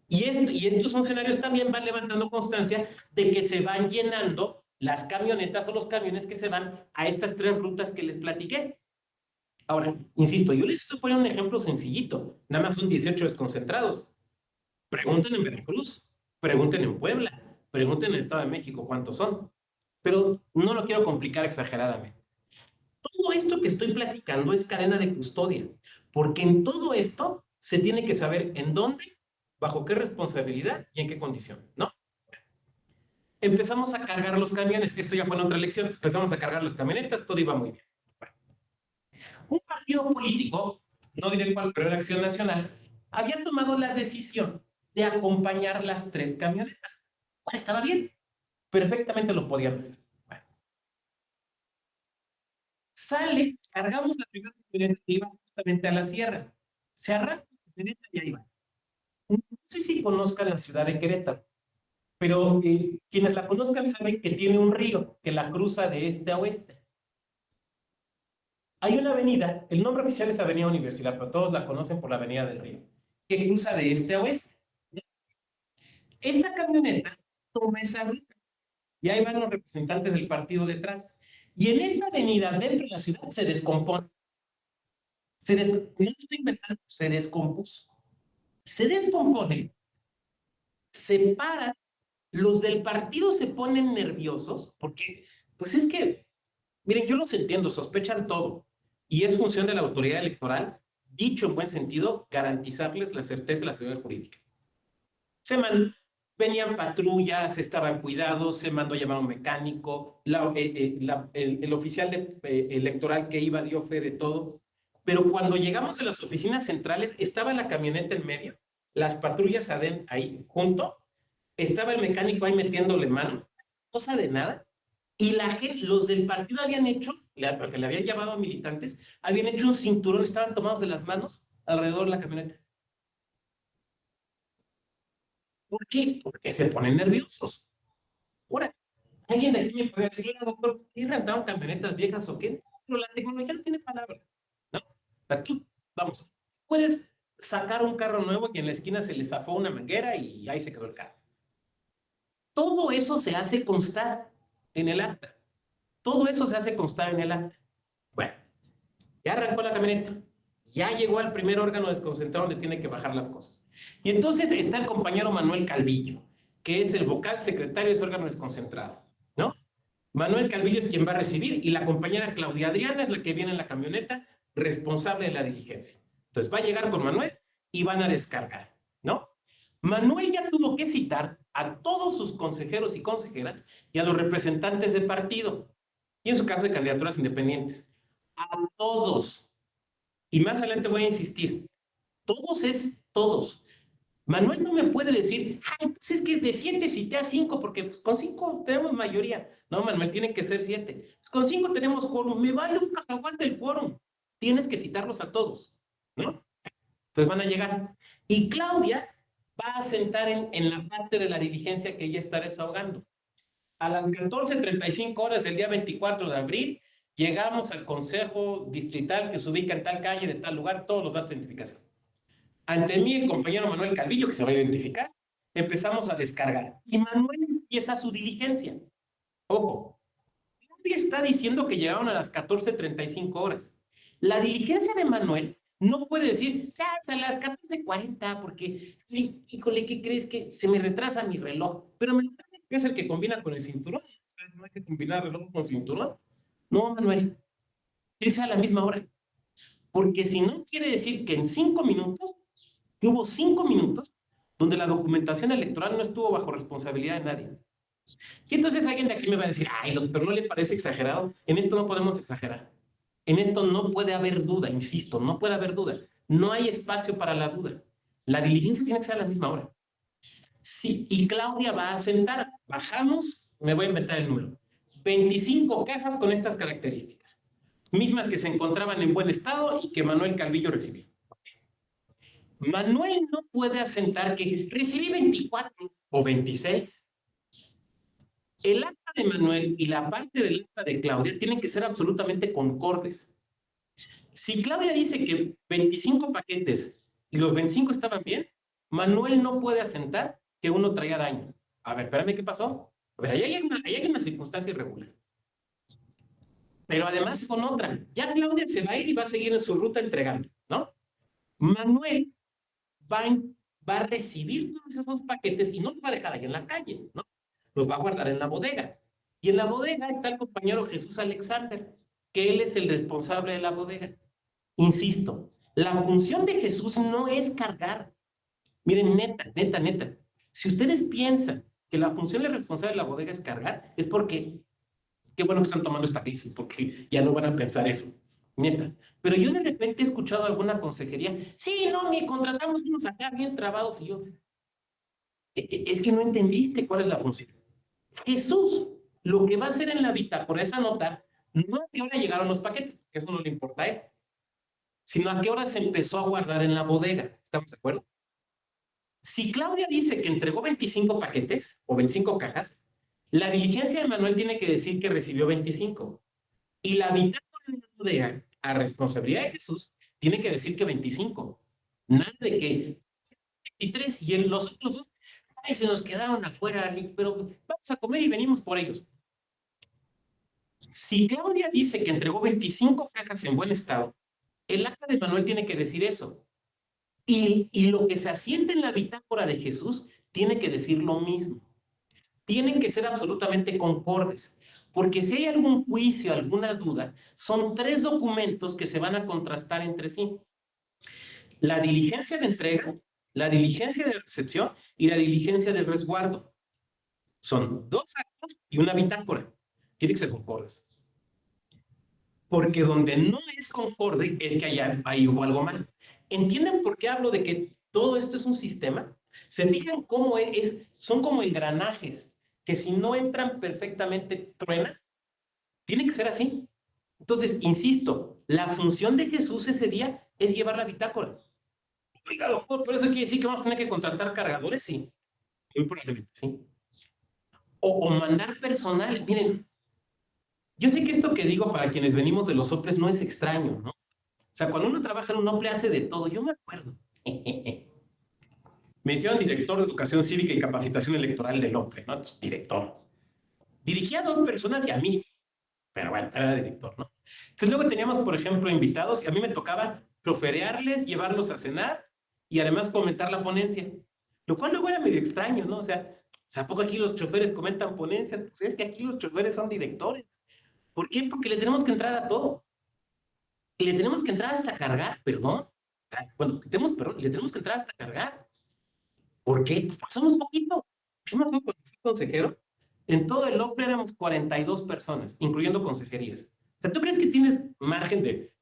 Y estos funcionarios también van levantando constancia de que se van llenando las camionetas o los camiones que se van a estas 3 rutas que les platiqué. Ahora, insisto, yo les estoy poniendo un ejemplo sencillito, nada más son 18 desconcentrados. Pregunten en Veracruz. Pregunten en Puebla, pregunten en el Estado de México cuántos son. Pero no lo quiero complicar exageradamente. Todo esto que estoy platicando es cadena de custodia, porque en todo esto se tiene que saber en dónde, bajo qué responsabilidad y en qué condición, ¿no? Empezamos a cargar los camiones, esto ya fue en otra elección, empezamos a cargar las camionetas, todo iba muy bien. Bueno, un partido político, no diré cuál, pero era Acción Nacional, había tomado la decisión de acompañar las 3 camionetas. Bueno, estaba bien, perfectamente lo podían hacer. Bueno, sale, cargamos la primera camioneta que iba justamente a la sierra, se arranca la camioneta y ahí va. No sé si conozcan la ciudad de Querétaro, pero quienes la conozcan saben que tiene un río que la cruza de este a oeste. Hay una avenida, el nombre oficial es Avenida Universidad, pero todos la conocen por la Avenida del Río, que cruza de este a oeste. Esta camioneta toma esa ruta y ahí van los representantes del partido detrás. Y en esta avenida, dentro de la ciudad, se descompone. No estoy inventando, se descompuso. Se descompone, se para, los del partido se ponen nerviosos, porque, pues es que, miren, yo los entiendo, sospechan todo, y es función de la autoridad electoral, dicho en buen sentido, garantizarles la certeza y la seguridad jurídica. Venían patrullas, estaban cuidados, se mandó a llamar a un mecánico, el oficial electoral que iba dio fe de todo, pero cuando llegamos a las oficinas centrales, estaba la camioneta en medio, las patrullas ahí junto, estaba el mecánico ahí metiéndole mano, cosa de nada, y la gente, los del partido habían hecho, porque le habían llamado a militantes, habían hecho un cinturón, estaban tomados de las manos alrededor de la camioneta. ¿Por qué? Porque se ponen nerviosos. Ahora, alguien de aquí me puede decir, oiga, doctor, ¿qué rentaron camionetas viejas o qué? Pero la tecnología no tiene palabra, ¿no? Aquí, vamos, puedes sacar un carro nuevo y en la esquina se le zafó una manguera y ahí se quedó el carro. Todo eso se hace constar en el acta. Todo eso se hace constar en el acta. Bueno, ya arrancó la camioneta. Ya llegó al primer órgano desconcentrado donde tiene que bajar las cosas. Y entonces está el compañero Manuel Calvillo, que es el vocal secretario de ese órgano desconcentrado, ¿no? Manuel Calvillo es quien va a recibir y la compañera Claudia Adriana es la que viene en la camioneta responsable de la diligencia. Entonces va a llegar con Manuel y van a descargar, ¿no? Manuel ya tuvo que citar a todos sus consejeros y consejeras y a los representantes de partido, y en su caso de candidaturas independientes. A todos. Y más adelante voy a insistir. Todos es todos. Manuel no me puede decir, ay, pues es que de 7 cité a 5, porque pues, con 5 tenemos mayoría. No, Manuel, tiene que ser 7. Pues, con 5 tenemos quórum. Me vale un cacahuate el quórum. Tienes que citarlos a todos, ¿no? Pues van a llegar. Y Claudia va a sentar en la parte de la diligencia que ella está desahogando. A las 14:35 del día 24 de abril, llegamos al Consejo Distrital que se ubica en tal calle, de tal lugar, todos los datos de identificación. Ante mí, el compañero Manuel Calvillo, que se va a identificar, empezamos a descargar. Y Manuel empieza su diligencia. Ojo, nadie está diciendo que llegaron a las 14:35. La diligencia de Manuel no puede decir, ya, a las 14:40, porque, híjole, ¿qué crees que se me retrasa mi reloj? Pero me parece que es el que combina con el cinturón. No hay que combinar reloj con cinturón. No, Manuel, tiene que ser a la misma hora. Porque si no, quiere decir que en 5 minutos, que hubo 5 minutos donde la documentación electoral no estuvo bajo responsabilidad de nadie. Y entonces alguien de aquí me va a decir, ay, doctor, ¿no le parece exagerado? En esto no podemos exagerar. En esto no puede haber duda, insisto, no puede haber duda. No hay espacio para la duda. La diligencia tiene que ser a la misma hora. Sí, y Claudia va a sentar. Bajamos, me voy a inventar el número. 25 cajas con estas características. Mismas que se encontraban en buen estado y que Manuel Calvillo recibió. Manuel no puede asentar que recibí 24 o 26. El acta de Manuel y la parte del acta de Claudia tienen que ser absolutamente concordes. Si Claudia dice que 25 paquetes y los 25 estaban bien, Manuel no puede asentar que uno traía daño. A ver, espérame, ¿qué pasó? A ver, ahí hay una circunstancia irregular. Pero además con otra, ya Claudia se va a ir y va a seguir en su ruta entregando, ¿no? Manuel va va a recibir todos esos paquetes y no los va a dejar ahí en la calle, ¿no? Los va a guardar en la bodega. Y en la bodega está el compañero Jesús Alexander, que él es el responsable de la bodega. Insisto, la función de Jesús no es cargar. Miren, neta, si ustedes piensan que la función del responsable de la bodega es cargar, es porque, qué bueno que están tomando esta crisis, porque ya no van a pensar eso, neta. Pero yo de repente he escuchado alguna consejería, sí, no, ni contratamos unos acá bien trabados, y yo, es que no entendiste cuál es la función. Jesús, lo que va a hacer en la bitácora es anotar, no a qué hora llegaron los paquetes, porque eso no le importa a él, sino a qué hora se empezó a guardar en la bodega. ¿Estamos de acuerdo? Si Claudia dice que entregó 25 paquetes o 25 cajas, la diligencia de Manuel tiene que decir que recibió 25. Y la bitácora de la bodega, a responsabilidad de Jesús, tiene que decir que 25. Nada de que 23 y los otros dos, ay, se nos quedaron afuera, pero vamos a comer y venimos por ellos. Si Claudia dice que entregó 25 cajas en buen estado, el acta de Manuel tiene que decir eso. Y lo que se asienta en la bitácora de Jesús tiene que decir lo mismo. Tienen que ser absolutamente concordes, porque si hay algún juicio, alguna duda, son 3 documentos que se van a contrastar entre sí. La diligencia de entrega, la diligencia de recepción y la diligencia de resguardo. Son 2 actos y una bitácora. Tienen que ser concordes. Porque donde no es concorde es que ahí hubo algo mal. ¿Entienden por qué hablo de que todo esto es un sistema? ¿Se fijan cómo son como engranajes que si no entran perfectamente truenan? Tiene que ser así. Entonces, insisto, la función de Jesús ese día es llevar la bitácora. Oiga, doctor, ¿pero eso quiere decir que vamos a tener que contratar cargadores? Sí, muy probablemente, sí. O mandar personal. Miren, yo sé que esto que digo para quienes venimos de los OPLES no es extraño, ¿no? O sea, cuando uno trabaja en un OPLE hace de todo. Yo me acuerdo. Me hicieron director de Educación Cívica y Capacitación Electoral del OPLE, ¿no? Director. Dirigía a 2 personas y a mí. Pero bueno, era director, ¿no? Entonces luego teníamos, por ejemplo, invitados y a mí me tocaba proferearles, llevarlos a cenar y además comentar la ponencia. Lo cual luego era medio extraño, ¿no? O sea, ¿a poco aquí los choferes comentan ponencias? Pues es que aquí los choferes son directores. ¿Por qué? Porque le tenemos que entrar a todo. Y le tenemos que entrar hasta cargar, perdón. Bueno, le tenemos que entrar hasta cargar. ¿Por qué? Pues porque somos poquito. Yo me acuerdo cuando fui consejero, en todo el OPLE éramos 42 personas, incluyendo consejerías. O sea, ¿tú crees que tienes margen de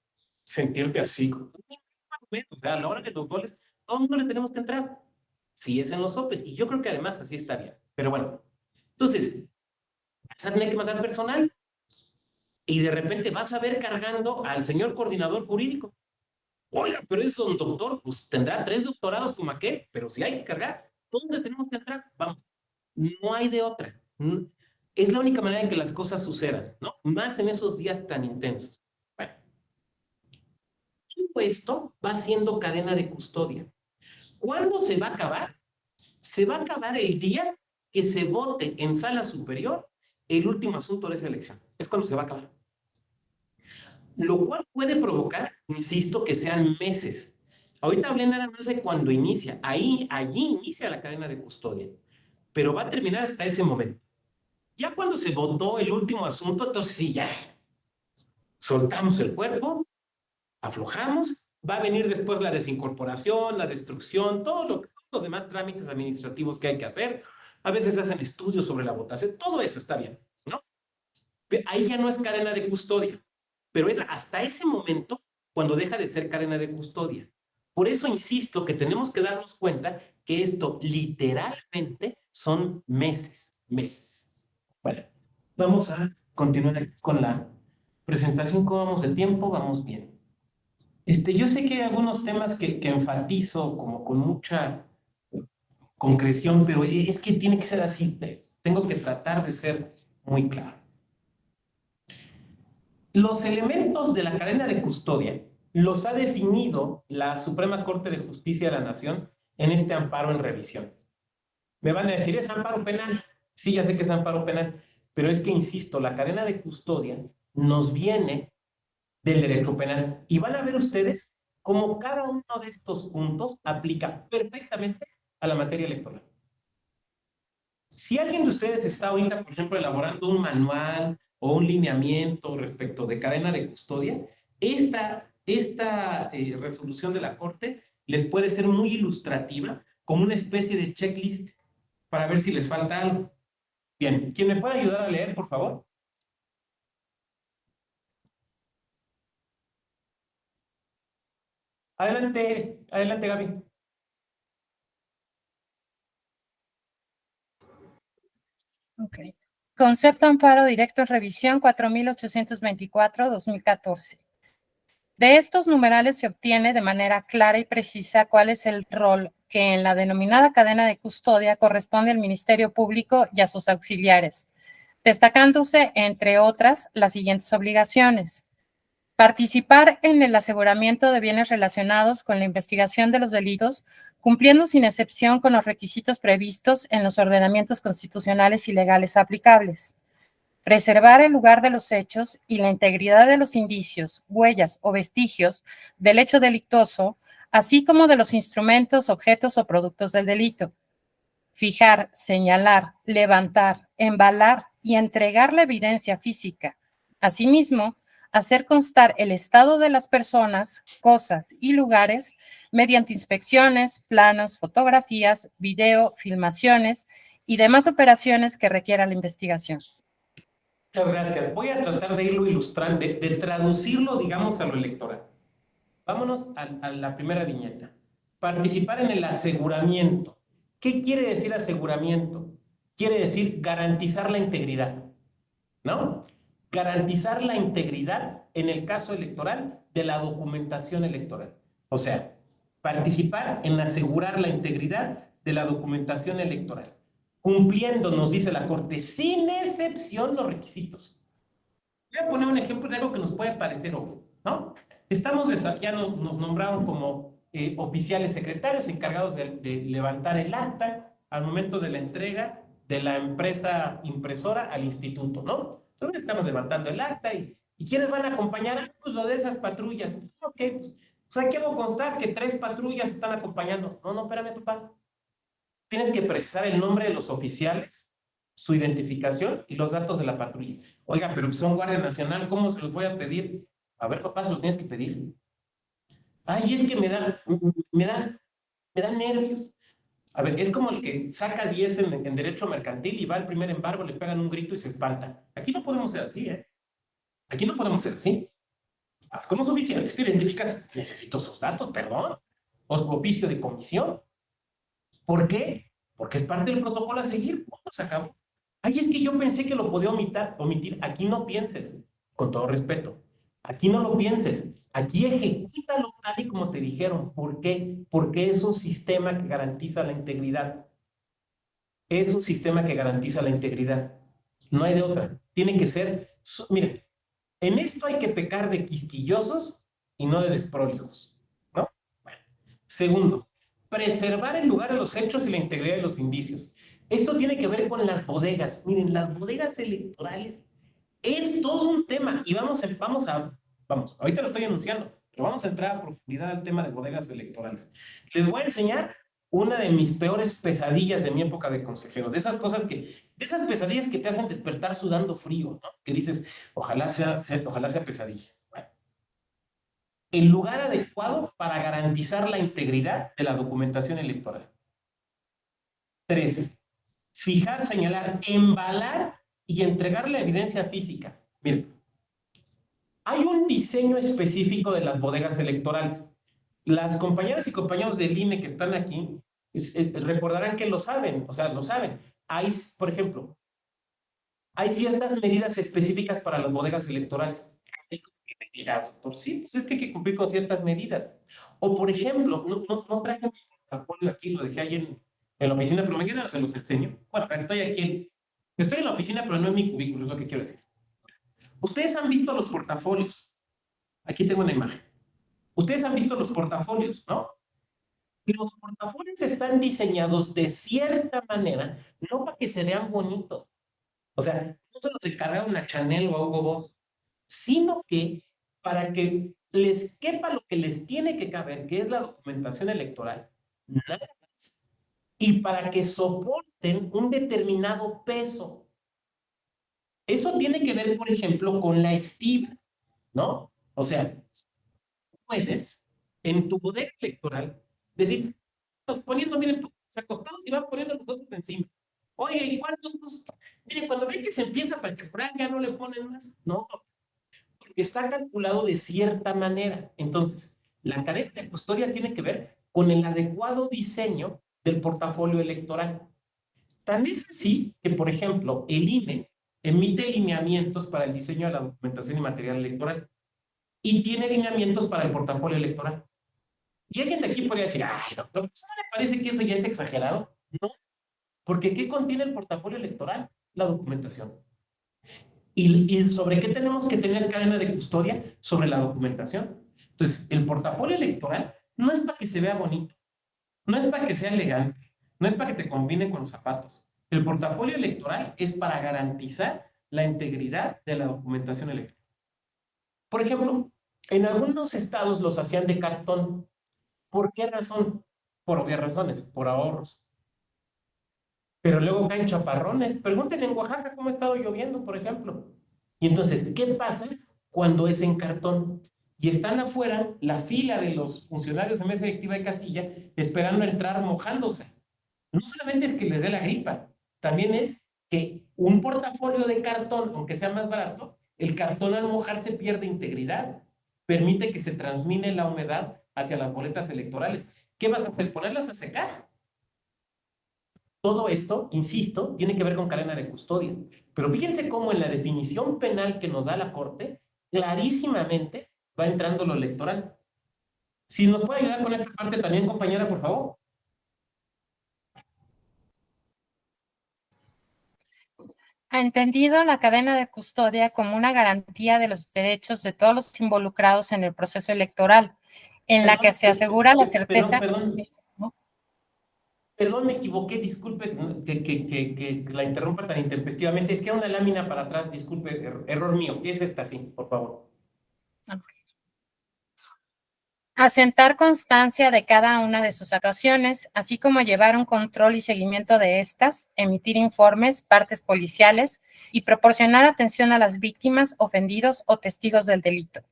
sentirte así? O sea, a la hora de los goles, todo el mundo le tenemos que entrar. Si es en los OPEs. Y yo creo que además así está bien. Pero bueno, entonces, vas a tener que mandar personal. Y de repente vas a ver cargando al señor coordinador jurídico. Oiga, pero es un doctor, pues tendrá 3 doctorados como aquel, pero si hay que cargar, ¿dónde tenemos que entrar? Vamos, no hay de otra. Es la única manera en que las cosas sucedan, ¿no? Más en esos días tan intensos. Bueno, todo esto va siendo cadena de custodia. ¿Cuándo se va a acabar? Se va a acabar el día que se vote en sala superior el último asunto de esa elección. Es cuando se va a acabar. Lo cual puede provocar, insisto, que sean meses. Ahorita hablé nada más de cuando inicia. Allí inicia la cadena de custodia. Pero va a terminar hasta ese momento. Ya cuando se votó el último asunto, entonces sí, ya. Soltamos el cuerpo, aflojamos, va a venir después la desincorporación, la destrucción, todos los demás trámites administrativos que hay que hacer. A veces hacen estudios sobre la votación, todo eso está bien, ¿no? Ahí ya no es cadena de custodia. Pero es hasta ese momento cuando deja de ser cadena de custodia. Por eso insisto que tenemos que darnos cuenta que esto literalmente son meses. Bueno, vamos a continuar con la presentación. ¿Cómo vamos de tiempo? Vamos bien. Yo sé que hay algunos temas que enfatizo como con mucha concreción, pero es que tiene que ser así. Tengo que tratar de ser muy claro. Los elementos de la cadena de custodia los ha definido la Suprema Corte de Justicia de la Nación en este amparo en revisión. Me van a decir, ¿es amparo penal? Sí, ya sé que es amparo penal, pero es que, insisto, la cadena de custodia nos viene del derecho penal. Y van a ver ustedes cómo cada uno de estos puntos aplica perfectamente a la materia electoral. Si alguien de ustedes está ahorita, por ejemplo, elaborando un manual o un lineamiento respecto de cadena de custodia, esta resolución de la Corte les puede ser muy ilustrativa como una especie de checklist para ver si les falta algo. Bien, ¿quién me puede ayudar a leer, por favor? Adelante, adelante, Gaby. Ok. Concepto Amparo Directo en Revisión 4824-2014. De estos numerales se obtiene de manera clara y precisa cuál es el rol que en la denominada cadena de custodia corresponde al Ministerio Público y a sus auxiliares, destacándose, entre otras, las siguientes obligaciones. Participar en el aseguramiento de bienes relacionados con la investigación de los delitos, cumpliendo sin excepción con los requisitos previstos en los ordenamientos constitucionales y legales aplicables. Preservar el lugar de los hechos y la integridad de los indicios, huellas o vestigios del hecho delictuoso, así como de los instrumentos, objetos o productos del delito. Fijar, señalar, levantar, embalar y entregar la evidencia física. Asimismo, hacer constar el estado de las personas, cosas y lugares mediante inspecciones, planos, fotografías, video, filmaciones y demás operaciones que requiera la investigación. Muchas gracias. Voy a tratar de irlo ilustrando, de traducirlo, digamos, a lo electoral. Vámonos a la primera viñeta. Participar en el aseguramiento. ¿Qué quiere decir aseguramiento? Quiere decir garantizar la integridad, ¿no? Garantizar la integridad, en el caso electoral, de la documentación electoral. O sea, participar en asegurar la integridad de la documentación electoral, cumpliendo, nos dice la Corte, sin excepción los requisitos. Voy a poner un ejemplo de algo que nos puede parecer obvio, ¿no? Ya nos nombraron como oficiales secretarios encargados de levantar el acta al momento de la entrega de la empresa impresora al instituto, ¿no? Entonces estamos levantando el acta y ¿quiénes van a acompañar? Pues lo de esas patrullas. Ok, pues aquí debo contar que 3 patrullas están acompañando. No, espérame, papá. Tienes que precisar el nombre de los oficiales, su identificación y los datos de la patrulla. Oiga, pero son Guardia Nacional, ¿cómo se los voy a pedir? A ver, papá, se los tienes que pedir. Ay, es que me dan nervios. A ver, es como el que saca 10 en derecho mercantil y va al primer embargo, le pegan un grito y se espanta. Aquí no podemos ser así, ¿eh? Aquí no podemos ser así. Haz con los oficiales, te identificas, necesito sus datos, perdón. O su oficio de comisión. ¿Por qué? Porque es parte del protocolo a seguir. ¿Cómo se acabó? Ay, es que yo pensé que lo podía omitir. Aquí no pienses, con todo respeto. Aquí no lo pienses. Aquí ejecútalo tal y como te dijeron. ¿Por qué? Porque es un sistema que garantiza la integridad. Es un sistema que garantiza la integridad. No hay de otra. Tiene que ser... Miren, en esto hay que pecar de quisquillosos y no de desprólijos, ¿no? Bueno. Segundo, preservar el lugar de los hechos y la integridad de los indicios. Esto tiene que ver con las bodegas. Miren, las bodegas electorales es todo un tema y vamos, ahorita lo estoy anunciando, pero vamos a entrar a profundidad al tema de bodegas electorales. Les voy a enseñar una de mis peores pesadillas de mi época de consejero, de esas pesadillas que te hacen despertar sudando frío, ¿no? Que dices, ojalá sea pesadilla. Bueno, el lugar adecuado para garantizar la integridad de la documentación electoral. 3. Fijar, señalar, embalar y entregar la evidencia física. Miren, hay un diseño específico de las bodegas electorales. Las compañeras y compañeros del INE que están aquí recordarán que lo saben, o sea, lo saben. Hay, por ejemplo, hay ciertas medidas específicas para las bodegas electorales. ¿Qué medidas, doctor? Sí, pues es que hay que cumplir con ciertas medidas. O, por ejemplo, no traje mi portafolio aquí, lo dejé ahí en la oficina, pero mañana se los enseño. Bueno, estoy en la oficina, pero no en mi cubículo, es lo que quiero decir. Ustedes han visto los portafolios. Aquí tengo una imagen. Ustedes han visto los portafolios, ¿no? Los portafolios están diseñados de cierta manera, no para que se vean bonitos. O sea, no se los encargaron a Chanel o a Hugo Boss, sino que para que les quepa lo que les tiene que caber, que es la documentación electoral, nada más. y para que soporten un determinado peso. Eso tiene que ver, por ejemplo, con la estiba, ¿no? O sea, puedes en tu poder electoral decir, pues poniendo, miren, se acostados y van poniendo los otros encima. Oye, ¿y cuántos? Pues, miren, cuando ven que se empieza a pachurrar, ya no le ponen más. No, porque está calculado de cierta manera. Entonces, la cadena de custodia tiene que ver con el adecuado diseño del portafolio electoral. Tan es así que, por ejemplo, el INE emite lineamientos para el diseño de la documentación y material electoral y tiene lineamientos para el portafolio electoral. Y alguien de aquí podría decir, ay, doctor, ¿no le parece que eso ya es exagerado? No, porque ¿qué contiene el portafolio electoral? La documentación. ¿Y sobre qué tenemos que tener cadena de custodia? Sobre la documentación. Entonces, el portafolio electoral no es para que se vea bonito, no es para que sea elegante, no es para que te combine con los zapatos. El portafolio electoral es para garantizar la integridad de la documentación electoral. Por ejemplo, en algunos estados los hacían de cartón. ¿Por qué razón? Por obvias razones, por ahorros. Pero luego caen chaparrones. Pregúntenle en Oaxaca cómo ha estado lloviendo, por ejemplo. Y entonces, ¿qué pasa cuando es en cartón? Y están afuera la fila de los funcionarios de mesa directiva de casilla esperando entrar mojándose. No solamente es que les dé la gripa, también es que un portafolio de cartón, aunque sea más barato, el cartón al mojarse pierde integridad. Permite que se transmine la humedad hacia las boletas electorales. ¿Qué vas a hacer? Ponerlas a secar. Todo esto, insisto, tiene que ver con cadena de custodia. Pero fíjense cómo en la definición penal que nos da la Corte, clarísimamente va entrando lo electoral. Si nos puede ayudar con esta parte también, compañera, por favor. Ha entendido la cadena de custodia como una garantía de los derechos de todos los involucrados en el proceso electoral, en la que se asegura la certeza. Perdón, me equivoqué, disculpe que la interrumpa tan intempestivamente. Es que era una lámina para atrás, disculpe, error mío. Es esta, sí, por favor. Asentar constancia de cada una de sus actuaciones, así como llevar un control y seguimiento de estas, emitir informes, partes policiales y proporcionar atención a las víctimas, ofendidos o testigos del delito.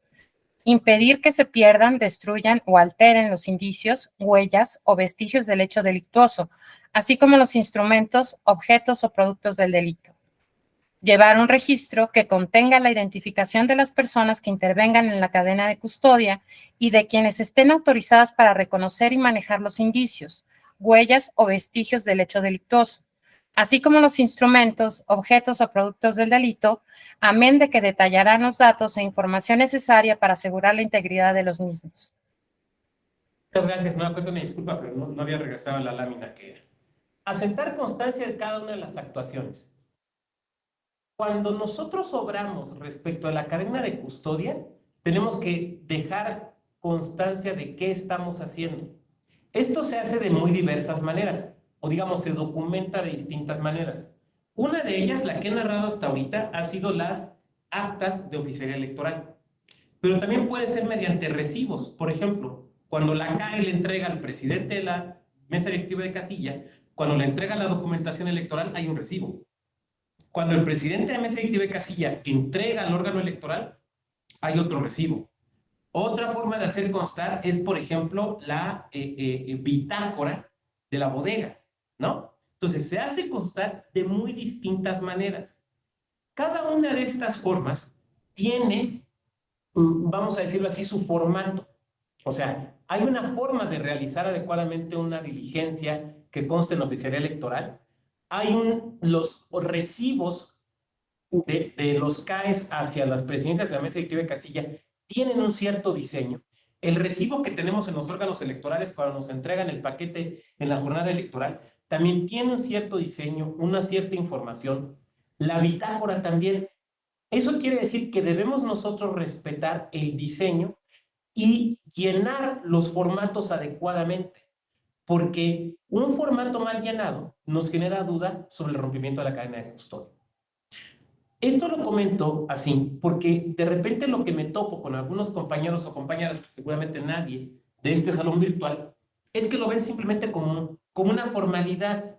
Impedir que se pierdan, destruyan o alteren los indicios, huellas o vestigios del hecho delictuoso, así como los instrumentos, objetos o productos del delito. Llevar un registro que contenga la identificación de las personas que intervengan en la cadena de custodia y de quienes estén autorizadas para reconocer y manejar los indicios, huellas o vestigios del hecho delictuoso, así como los instrumentos, objetos o productos del delito, amén de que detallarán los datos e información necesaria para asegurar la integridad de los mismos. Muchas gracias. No, cuento una disculpa, pero no había regresado a la lámina que era. Asentar constancia de cada una de las actuaciones. Cuando nosotros obramos respecto a la cadena de custodia, tenemos que dejar constancia de qué estamos haciendo. Esto se hace de muy diversas maneras, o digamos, se documenta de distintas maneras. Una de ellas, la que he narrado hasta ahorita, ha sido las actas de oficialía electoral. Pero también puede ser mediante recibos. Por ejemplo, cuando la CAE le entrega al presidente de la mesa directiva de casilla, cuando le entrega la documentación electoral, hay un recibo. Cuando el presidente de mesa directiva de casilla entrega al órgano electoral, hay otro recibo. Otra forma de hacer constar es, por ejemplo, la bitácora de la bodega, ¿no? Entonces, se hace constar de muy distintas maneras. Cada una de estas formas tiene, vamos a decirlo así, su formato. O sea, hay una forma de realizar adecuadamente una diligencia que conste en la oficialía electoral. Hay los recibos de los CAEs hacia las presidencias de la mesa directiva de casilla tienen un cierto diseño. El recibo que tenemos en los órganos electorales cuando nos entregan el paquete en la jornada electoral también tiene un cierto diseño, una cierta información. La bitácora también. Eso quiere decir que debemos nosotros respetar el diseño y llenar los formatos adecuadamente, porque un formato mal llenado nos genera duda sobre el rompimiento de la cadena de custodia. Esto lo comento así, porque de repente lo que me topo con algunos compañeros o compañeras, seguramente nadie de este salón virtual, es que lo ven simplemente como como una formalidad,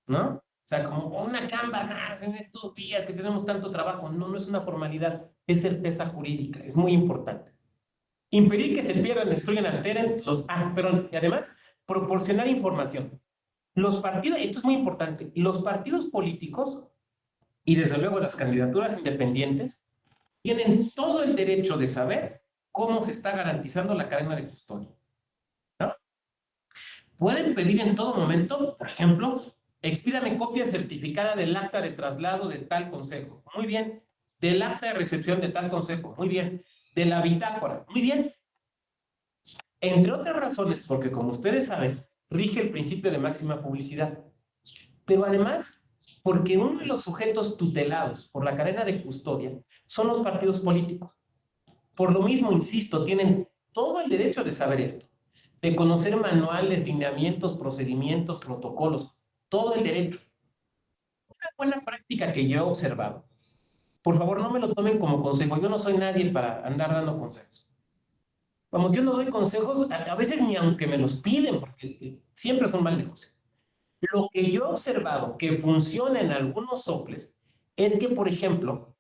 ¿no? O sea, como una chamba más en estos días que tenemos tanto trabajo. No, no es una formalidad, es certeza jurídica, es muy importante. Impedir que se pierdan, destruyan, alteren perdón, y además, proporcionar información. Los partidos, esto es muy importante, los partidos políticos y desde luego las candidaturas independientes tienen todo el derecho de saber cómo se está garantizando la cadena de custodia, ¿no? Pueden pedir en todo momento, por ejemplo, expídame copia certificada del acta de traslado de tal consejo. Muy bien. Del acta de recepción de tal consejo. Muy bien. De la bitácora. Muy bien. Entre otras razones, porque como ustedes saben, rige el principio de máxima publicidad. Pero además, porque uno de los sujetos tutelados por la cadena de custodia son los partidos políticos. Por lo mismo, insisto, tienen todo el derecho de saber esto, de conocer manuales, lineamientos, procedimientos, protocolos, todo el derecho. Una buena práctica que yo he observado, por favor no me lo tomen como consejo, yo no soy nadie para andar dando consejos. Vamos, yo no doy consejos, a veces ni aunque me los piden, porque siempre son mal negocio. Lo que yo he observado que funciona en algunos soples es que, por ejemplo,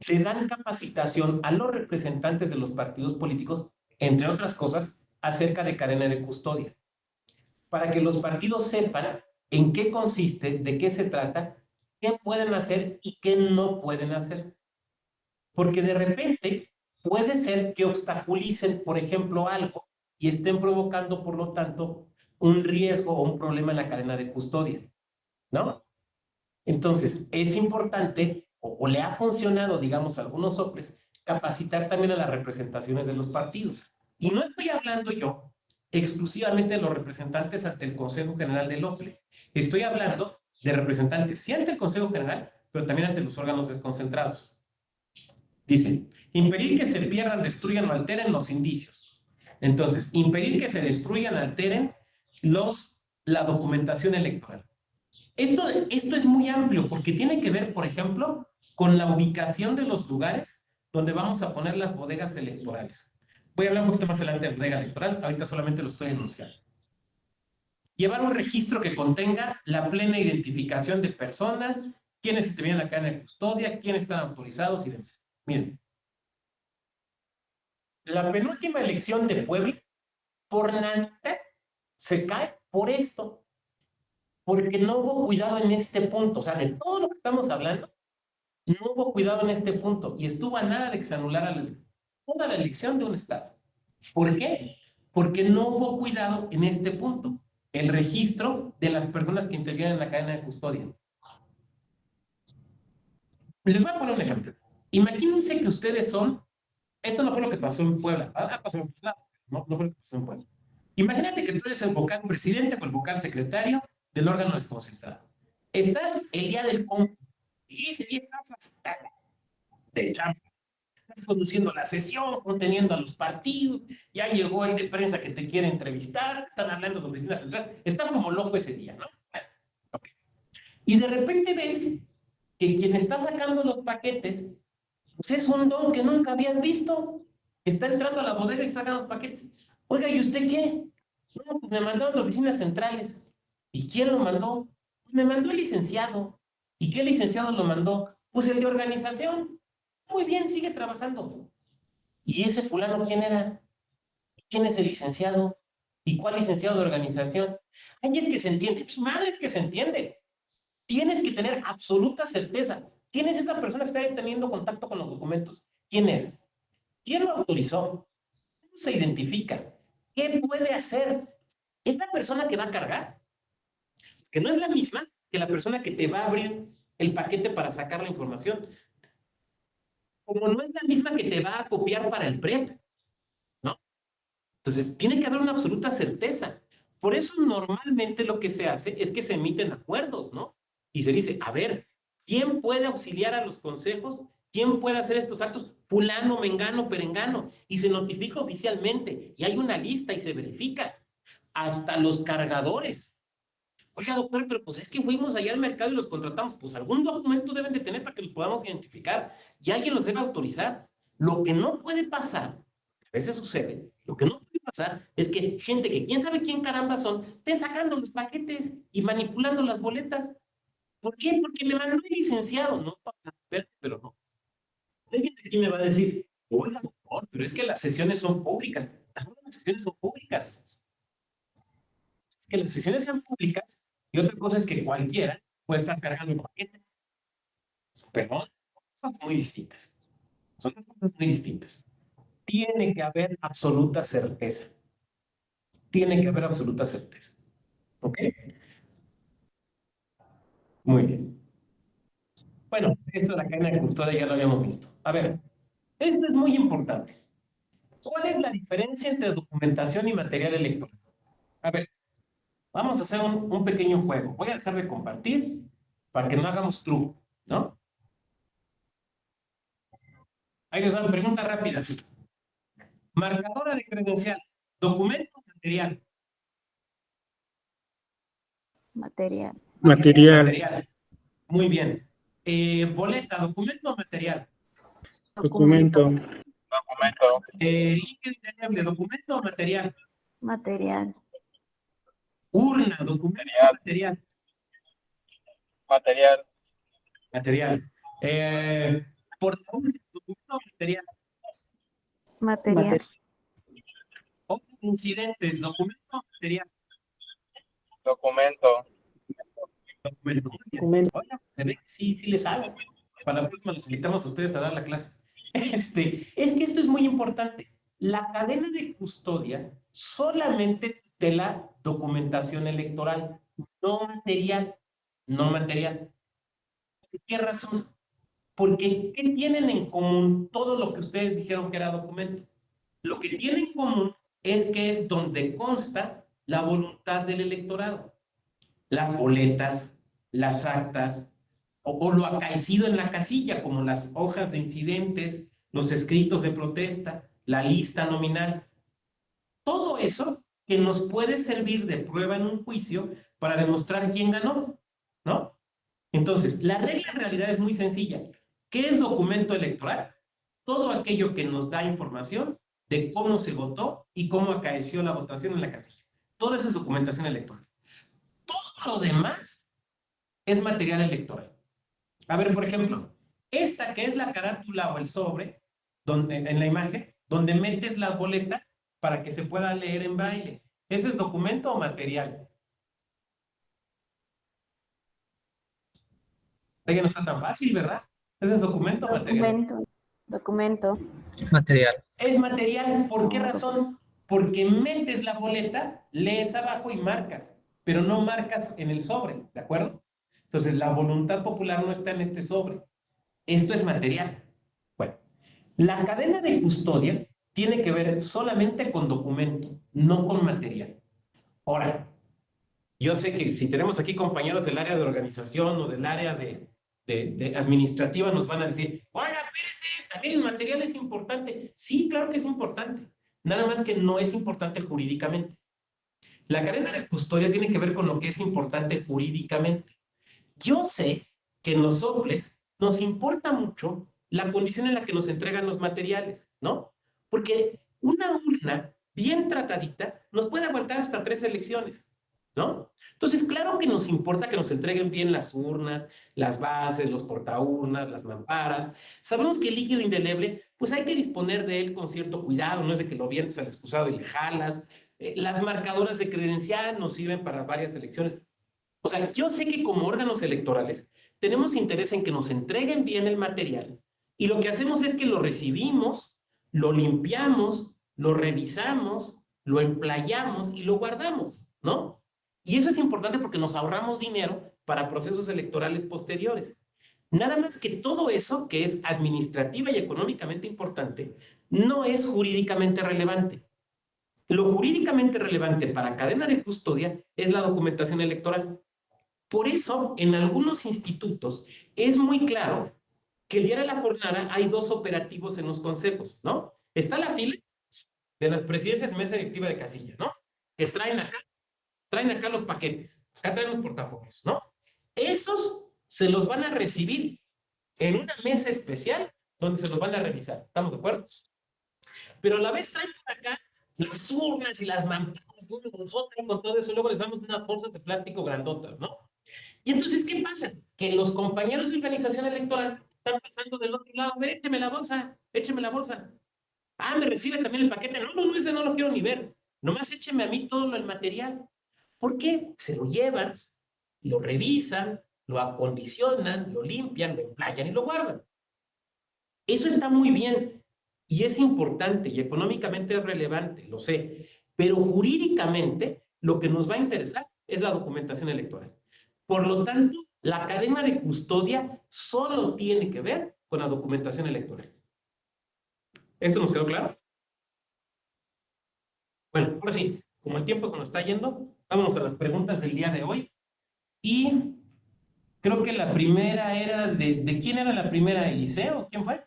le dan capacitación a los representantes de los partidos políticos, entre otras cosas, acerca de cadena de custodia, para que los partidos sepan en qué consiste, de qué se trata, qué pueden hacer y qué no pueden hacer. Porque de repente puede ser que obstaculicen, por ejemplo, algo y estén provocando, por lo tanto, un riesgo o un problema en la cadena de custodia, ¿no? Entonces, es importante, o le ha funcionado, digamos, a algunos soples, capacitar también a las representaciones de los partidos. Y no estoy hablando yo exclusivamente de los representantes ante el Consejo General del OPLE. Estoy hablando de representantes, sí ante el Consejo General, pero también ante los órganos desconcentrados. Dice, impedir que se pierdan, destruyan o alteren los indicios. Entonces, impedir que se destruyan, alteren la documentación electoral. Esto es muy amplio porque tiene que ver, por ejemplo, con la ubicación de los lugares donde vamos a poner las bodegas electorales. Voy a hablar un poquito más adelante de bodega electoral, ahorita solamente lo estoy enunciando. Llevar un registro que contenga la plena identificación de personas, quiénes intervienen en la cadena de custodia, quiénes están autorizados y demás. Miren, la penúltima elección de Puebla, por nada, se cae por esto. Porque no hubo cuidado en este punto. O sea, de todo lo que estamos hablando, no hubo cuidado en este punto. Y estuvo a nada de que se anulara toda la elección de un estado. ¿Por qué? Porque no hubo cuidado en este punto. El registro de las personas que intervienen en la cadena de custodia. Les voy a poner un ejemplo. Imagínense que ustedes son... Esto no fue lo que pasó en Puebla. Pasó en otros lados. No fue lo que pasó en Puebla. Imagínate que tú eres el vocal presidente o el vocal secretario del órgano desconcentrado. Estás el día del cómputo y ese día estás hasta de chamba. Estás conduciendo la sesión, conteniendo a los partidos, ya llegó el de prensa que te quiere entrevistar, están hablando de oficinas centrales, estás como loco ese día, ¿no? Bueno, okay. Y de repente ves que quien está sacando los paquetes, pues es un don que nunca habías visto. Está entrando a la bodega y está sacando los paquetes. Oiga, ¿y usted qué? No, pues me mandaron a oficinas centrales. ¿Y quién lo mandó? Pues me mandó el licenciado. ¿Y qué licenciado lo mandó? Pues el de organización. Muy bien, sigue trabajando. ¿Y ese fulano quién era? ¿Quién es el licenciado? ¿Y cuál licenciado de organización? Ay, es que se entiende. Pues madre, es que se entiende. Tienes que tener absoluta certeza. ¿Quién es esa persona que está teniendo contacto con los documentos? ¿Quién es? ¿Quién lo autorizó? ¿Cómo se identifica? ¿Qué puede hacer? ¿Es la persona que va a cargar? Que no es la misma que la persona que te va a abrir el paquete para sacar la información. Como no es la misma que te va a copiar para el PREP, ¿no? Entonces, tiene que haber una absoluta certeza. Por eso, normalmente lo que se hace es que se emiten acuerdos, ¿no? Y se dice, a ver, ¿quién puede auxiliar a los consejos? ¿Quién puede hacer estos actos? Fulano, mengano, perengano. Y se notifica oficialmente. Y hay una lista y se verifica. Hasta los cargadores. Oiga, doctor, pero pues es que fuimos allá al mercado y los contratamos. Pues algún documento deben de tener para que los podamos identificar y alguien los debe autorizar. Lo que no puede pasar, a veces sucede, lo que no puede pasar pasa es que gente que quién sabe quién caramba son, estén sacando los paquetes y manipulando las boletas. ¿Por qué? Porque me mandó el licenciado, ¿no? Pero no. Alguien de aquí me va a decir, oiga, doctor, pero es que las sesiones son públicas. Ahora las sesiones son públicas. Es que las sesiones sean públicas y otra cosa es que cualquiera puede estar cargando el paquete. Perdón, son cosas muy distintas. Son dos cosas muy distintas. Tiene que haber absoluta certeza. Tiene que haber absoluta certeza. ¿Ok? Muy bien. Bueno, esto de la cadena de custodia ya lo habíamos visto. A ver, esto es muy importante. ¿Cuál es la diferencia entre documentación y material electrónico? A ver, vamos a hacer un pequeño juego. Voy a dejar de compartir para que no hagamos truco, ¿no? Ahí les dan preguntas rápidas. Marcadora de credencial, documento o material. Material. Material. Muy bien. Boleta, documento o material. Documento. Líquido indeleble, documento o material. Material. Urna, documento o material. Material. Portaurna, documento o material. Material. Otros incidentes, documento o material. Documento. Documento. Oiga, pues, se ve que sí le saben. Para la próxima los invitamos a ustedes a dar la clase. Es que esto es muy importante. La cadena de custodia solamente tutela documentación electoral, no material. No material. ¿Por qué razón? Porque ¿qué tienen en común todo lo que ustedes dijeron que era documento? Lo que tienen en común es que es donde consta la voluntad del electorado. Las boletas, las actas, o lo acaecido en la casilla, como las hojas de incidentes, los escritos de protesta, la lista nominal. Todo eso que nos puede servir de prueba en un juicio para demostrar quién ganó, ¿no? Entonces, la regla en realidad es muy sencilla. ¿Qué es documento electoral? Todo aquello que nos da información de cómo se votó y cómo acaeció la votación en la casilla. Todo eso es documentación electoral. Todo lo demás es material electoral. A ver, por ejemplo, esta que es la carátula o el sobre, donde, en la imagen, donde metes la boleta para que se pueda leer en braille. ¿Ese es documento o material? Ya no está tan fácil, ¿verdad? ¿Ese es documento o material? Documento. Material. Es material. ¿Por qué razón? Porque metes la boleta, lees abajo y marcas, pero no marcas en el sobre, ¿de acuerdo? Entonces, la voluntad popular no está en este sobre. Esto es material. Bueno, la cadena de custodia tiene que ver solamente con documento, no con material. Ahora, yo sé que si tenemos aquí compañeros del área de organización o del área de administrativa, nos van a decir, oiga, espérese, también el material es importante. Sí, claro que es importante. Nada más que no es importante jurídicamente. La cadena de custodia tiene que ver con lo que es importante jurídicamente. Yo sé que en los soples nos importa mucho la condición en la que nos entregan los materiales, ¿no? Porque una urna bien tratadita nos puede aguantar hasta 3 elecciones, ¿no? Entonces, claro que nos importa que nos entreguen bien las urnas, las bases, los portaurnas, las mamparas. Sabemos que el líquido indeleble, pues hay que disponer de él con cierto cuidado, no es de que lo vientes al excusado y le jalas. Las marcadoras de credencial nos sirven para varias elecciones. O sea, yo sé que como órganos electorales tenemos interés en que nos entreguen bien el material y lo que hacemos es que lo recibimos, lo limpiamos, lo revisamos, lo emplayamos y lo guardamos, ¿no? Y eso es importante porque nos ahorramos dinero para procesos electorales posteriores. Nada más que todo eso que es administrativa y económicamente importante no es jurídicamente relevante. Lo jurídicamente relevante para cadena de custodia es la documentación electoral. Por eso, en algunos institutos es muy claro que el día de la jornada hay 2 operativos en los consejos, ¿no? Está la fila de las presidencias de mesa directiva de casilla, ¿no? Que traen acá los paquetes, acá traen los portafolios, ¿no? Esos se los van a recibir en una mesa especial donde se los van a revisar, ¿estamos de acuerdo? Pero a la vez traen por acá las urnas y las mamparas, nosotros con todo eso, luego les damos unas bolsas de plástico grandotas, ¿no? Y entonces, ¿qué pasa? Que los compañeros de organización electoral están pasando del otro lado, a ver, écheme la bolsa, écheme la bolsa. Ah, me recibe también el paquete. No, ese no lo quiero ni ver. Nomás écheme a mí todo el material. ¿Por qué? Se lo llevan, lo revisan, lo acondicionan, lo limpian, lo emplayan y lo guardan. Eso está muy bien y es importante y económicamente es relevante, lo sé, pero jurídicamente lo que nos va a interesar es la documentación electoral. Por lo tanto, la cadena de custodia solo tiene que ver con la documentación electoral. ¿Esto nos quedó claro? Bueno, ahora sí, como el tiempo se nos está yendo, vámonos a las preguntas del día de hoy. Y creo que la primera era ¿de quién era la primera? ¿Eliseo? ¿Quién fue?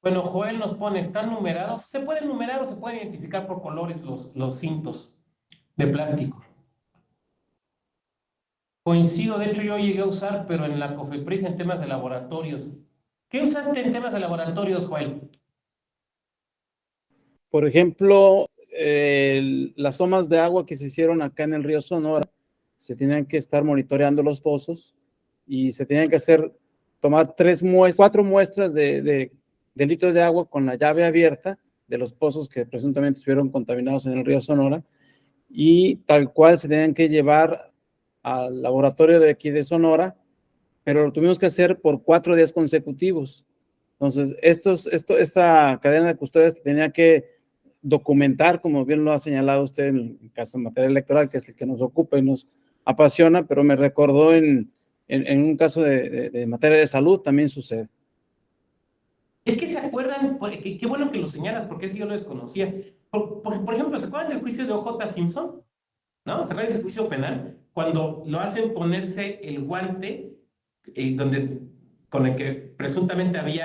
Bueno, Joel nos pone, ¿están numerados? Se pueden numerar o se pueden identificar por colores los cintos de plástico. Coincido, de hecho yo llegué a usar, pero en la COFEPRIS en temas de laboratorios. ¿Qué usaste en temas de laboratorios, Joel? Por ejemplo, las tomas de agua que se hicieron acá en el río Sonora, se tenían que estar monitoreando los pozos y se tenían que tomar 4 muestras de litros de agua con la llave abierta de los pozos que presuntamente estuvieron contaminados en el río Sonora, y tal cual se tenían que llevar al laboratorio de aquí de Sonora, pero lo tuvimos que hacer por 4 días consecutivos. Entonces, esta cadena de custodia tenía que documentar, como bien lo ha señalado usted en el caso de materia electoral, que es el que nos ocupa y nos apasiona, pero me recordó en un caso de materia de salud también sucede. Es que se acuerdan, qué bueno que lo señalas, porque ese yo lo desconocía. Por ejemplo, ¿se acuerdan del juicio de O.J. Simpson? ¿No? ¿Se acuerdan de ese juicio penal? Cuando lo hacen ponerse el guante con el que presuntamente le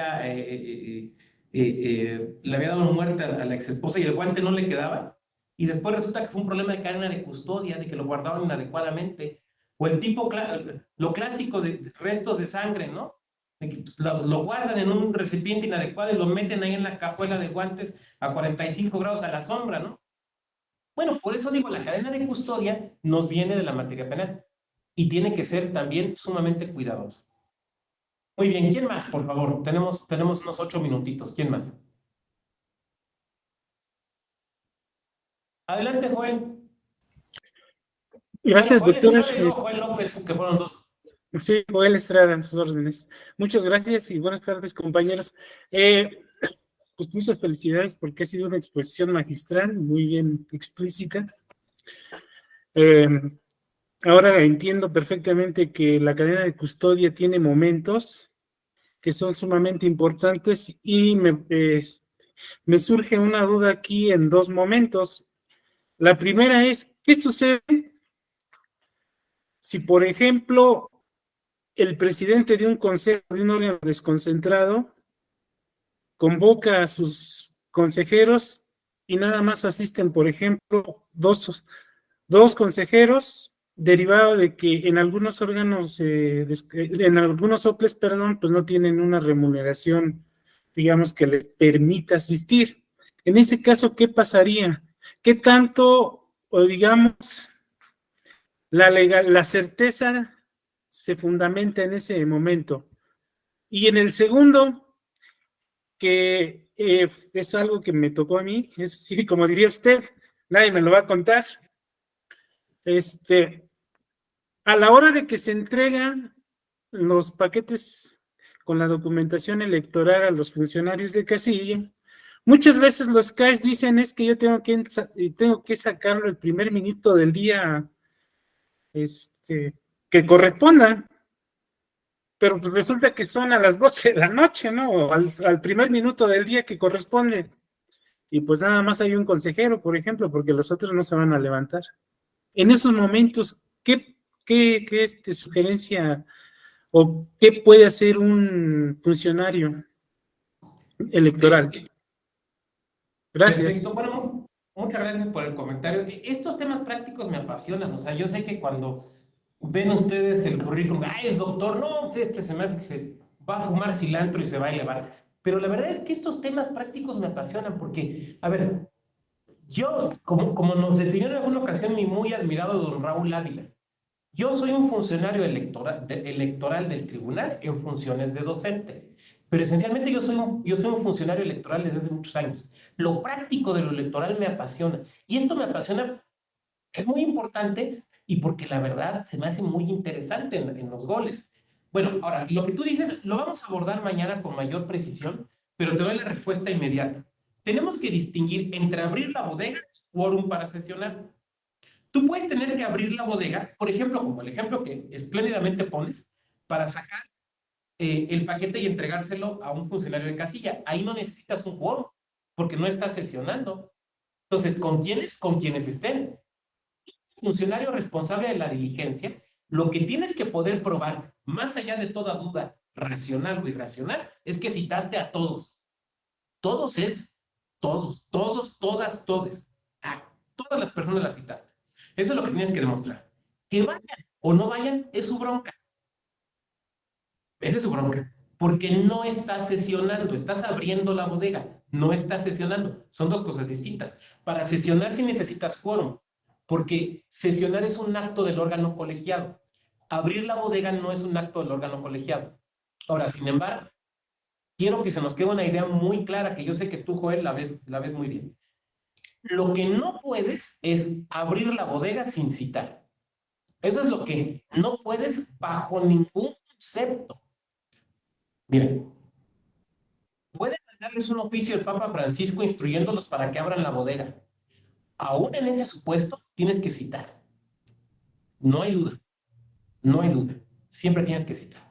había dado muerte a la exesposa y el guante no le quedaba. Y después resulta que fue un problema de cadena de custodia, de que lo guardaban inadecuadamente. O el tipo, lo clásico de restos de sangre, ¿no? De que lo guardan en un recipiente inadecuado y lo meten ahí en la cajuela de guantes a 45 grados a la sombra, ¿no? Bueno, por eso digo, la cadena de custodia nos viene de la materia penal y tiene que ser también sumamente cuidadosa. Muy bien, ¿quién más, por favor? Tenemos unos 8 minutitos. ¿Quién más? Adelante, Joel. Gracias, Bueno, Joel doctor. Estrada y luego Joel López, que fueron 2. Sí, Joel Estrada, en sus órdenes. Muchas gracias y buenas tardes, compañeros. Pues muchas felicidades porque ha sido una exposición magistral, muy bien explícita. Ahora entiendo perfectamente que la cadena de custodia tiene momentos que son sumamente importantes y me surge una duda aquí en 2 momentos. La primera es, ¿qué sucede si, por ejemplo, el presidente de un consejo, de un órgano desconcentrado, convoca a sus consejeros y nada más asisten, por ejemplo, dos consejeros, derivado de que en algunos órganos, en algunos OPLES, perdón, pues no tienen una remuneración, digamos, que le permita asistir? En ese caso, ¿qué pasaría? ¿Qué tanto, o digamos, la certeza se fundamenta en ese momento? Y en el segundo, que es algo que me tocó a mí, es decir, como diría usted, nadie me lo va a contar. A la hora de que se entregan los paquetes con la documentación electoral a los funcionarios de casilla, muchas veces los CAES dicen es que yo tengo que sacarlo el primer minuto del día que corresponda, pero pues resulta que son a las 12 de la noche, ¿no? O al primer minuto del día que corresponde. Y pues nada más hay un consejero, por ejemplo, porque los otros no se van a levantar. En esos momentos, ¿qué sugerencia o qué puede hacer un funcionario electoral? Gracias. Perfecto. Bueno, muchas gracias por el comentario. Estos temas prácticos me apasionan. O sea, yo sé que cuando ven ustedes el currículum, es doctor, no, se me hace que se va a fumar cilantro y se va a elevar. Pero la verdad es que estos temas prácticos me apasionan porque, a ver, yo, como nos definió en alguna ocasión mi muy admirado don Raúl Ávila, yo soy un funcionario electoral del tribunal en funciones de docente, pero esencialmente yo soy un funcionario electoral desde hace muchos años. Lo práctico de lo electoral me apasiona, y esto me apasiona, es muy importante, y porque la verdad se me hace muy interesante en los goles. Bueno, ahora, lo que tú dices lo vamos a abordar mañana con mayor precisión, pero te doy la respuesta inmediata. Tenemos que distinguir entre abrir la bodega y quórum para sesionar. Tú puedes tener que abrir la bodega, por ejemplo, como el ejemplo que espléndidamente pones, para sacar el paquete y entregárselo a un funcionario de casilla. Ahí no necesitas un quórum, porque no estás sesionando. Entonces, ¿con quiénes? Con quienes estén. Funcionario responsable de la diligencia, lo que tienes que poder probar, más allá de toda duda racional o irracional, es que citaste a todos. Todos es todos, todos, todas, todes. A todas las personas las citaste. Eso es lo que tienes que demostrar. Que vayan o no vayan es su bronca. Esa es su bronca. Porque no estás sesionando, estás abriendo la bodega, no estás sesionando. Son dos cosas distintas. Para sesionar sí necesitas quórum, porque sesionar es un acto del órgano colegiado. Abrir la bodega no es un acto del órgano colegiado. Ahora, sin embargo, quiero que se nos quede una idea muy clara, que yo sé que tú, Joel, la ves muy bien. Lo que no puedes es abrir la bodega sin citar. Eso es lo que no puedes bajo ningún concepto. Miren, puede mandarles un oficio el Papa Francisco instruyéndolos para que abran la bodega. Aún en ese supuesto, tienes que citar. No hay duda. No hay duda. Siempre tienes que citar.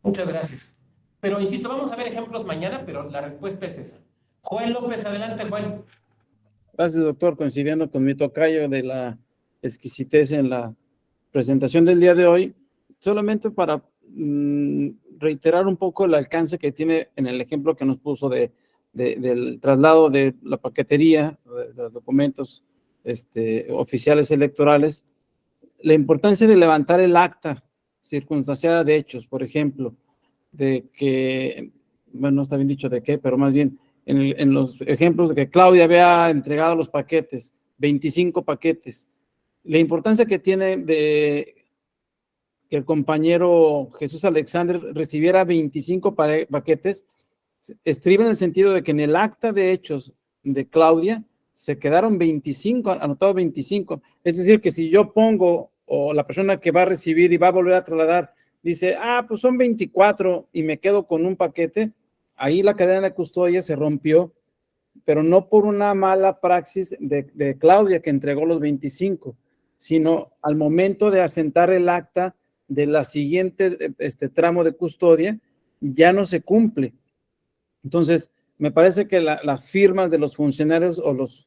Muchas gracias. Pero insisto, vamos a ver ejemplos mañana, pero la respuesta es esa. Joel López, adelante, Joel. Gracias, doctor. Coincidiendo con mi tocayo de la exquisitez en la presentación del día de hoy, solamente para reiterar un poco el alcance que tiene en el ejemplo que nos puso del traslado de la paquetería, de los documentos oficiales electorales, la importancia de levantar el acta circunstanciada de hechos, por ejemplo, de que, bueno, no está bien dicho de qué, pero más bien en los ejemplos de que Claudia había entregado los paquetes, 25 paquetes, la importancia que tiene de que el compañero Jesús Alexander recibiera 25 paquetes, estriba en el sentido de que en el acta de hechos de Claudia se quedaron 25, anotados 25. Es decir, que si yo pongo, o la persona que va a recibir y va a volver a trasladar, dice, pues son 24 y me quedo con un paquete, ahí la cadena de custodia se rompió, pero no por una mala praxis de Claudia que entregó los 25, sino al momento de asentar el acta de la siguiente tramo de custodia, ya no se cumple. Entonces, me parece que las firmas de los funcionarios o los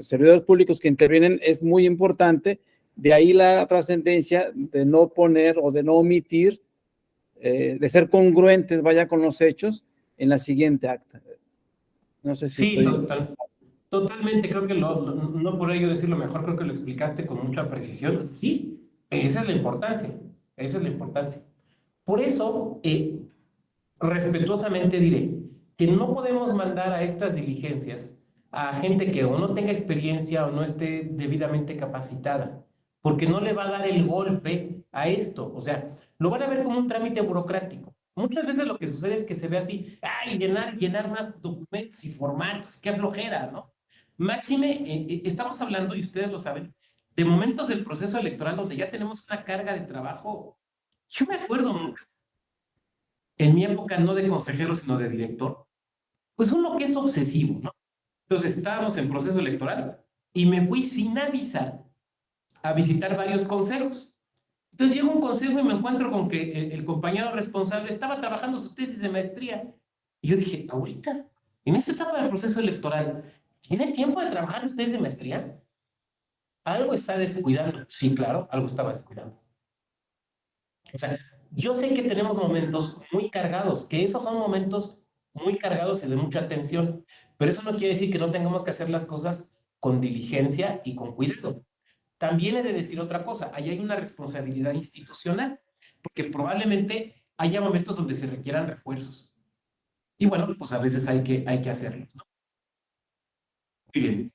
servidores públicos que intervienen es muy importante. De ahí la trascendencia de no poner o de no omitir, de ser congruentes, vaya, con los hechos en la siguiente acta. No sé si sí, totalmente. Creo que no por ello decirlo mejor, creo que lo explicaste con mucha precisión. Sí, esa es la importancia. Esa es la importancia. Por eso, respetuosamente diré que no podemos mandar a estas diligencias a gente que o no tenga experiencia o no esté debidamente capacitada, porque no le va a dar el golpe a esto. O sea, lo van a ver como un trámite burocrático. Muchas veces lo que sucede es que se ve así, llenar más documentos y formatos, qué flojera, ¿no? Máxime, estamos hablando, y ustedes lo saben, de momentos del proceso electoral donde ya tenemos una carga de trabajo. Yo me acuerdo mucho, en mi época no de consejero, sino de director, pues uno que es obsesivo, ¿no? Entonces estábamos en proceso electoral y me fui sin avisar a visitar varios consejos. Entonces llego a un consejo y me encuentro con que el compañero responsable estaba trabajando su tesis de maestría. Y yo dije, ahorita, en esta etapa del proceso electoral, ¿tiene tiempo de trabajar su tesis de maestría? Algo está descuidando. Sí, claro, algo estaba descuidando. O sea, yo sé que tenemos momentos muy cargados, que esos son momentos muy cargados y de mucha atención, pero eso no quiere decir que no tengamos que hacer las cosas con diligencia y con cuidado. También he de decir otra cosa, ahí hay una responsabilidad institucional, porque probablemente haya momentos donde se requieran refuerzos. Y bueno, pues a veces hay que hacerlos, ¿no? Muy bien.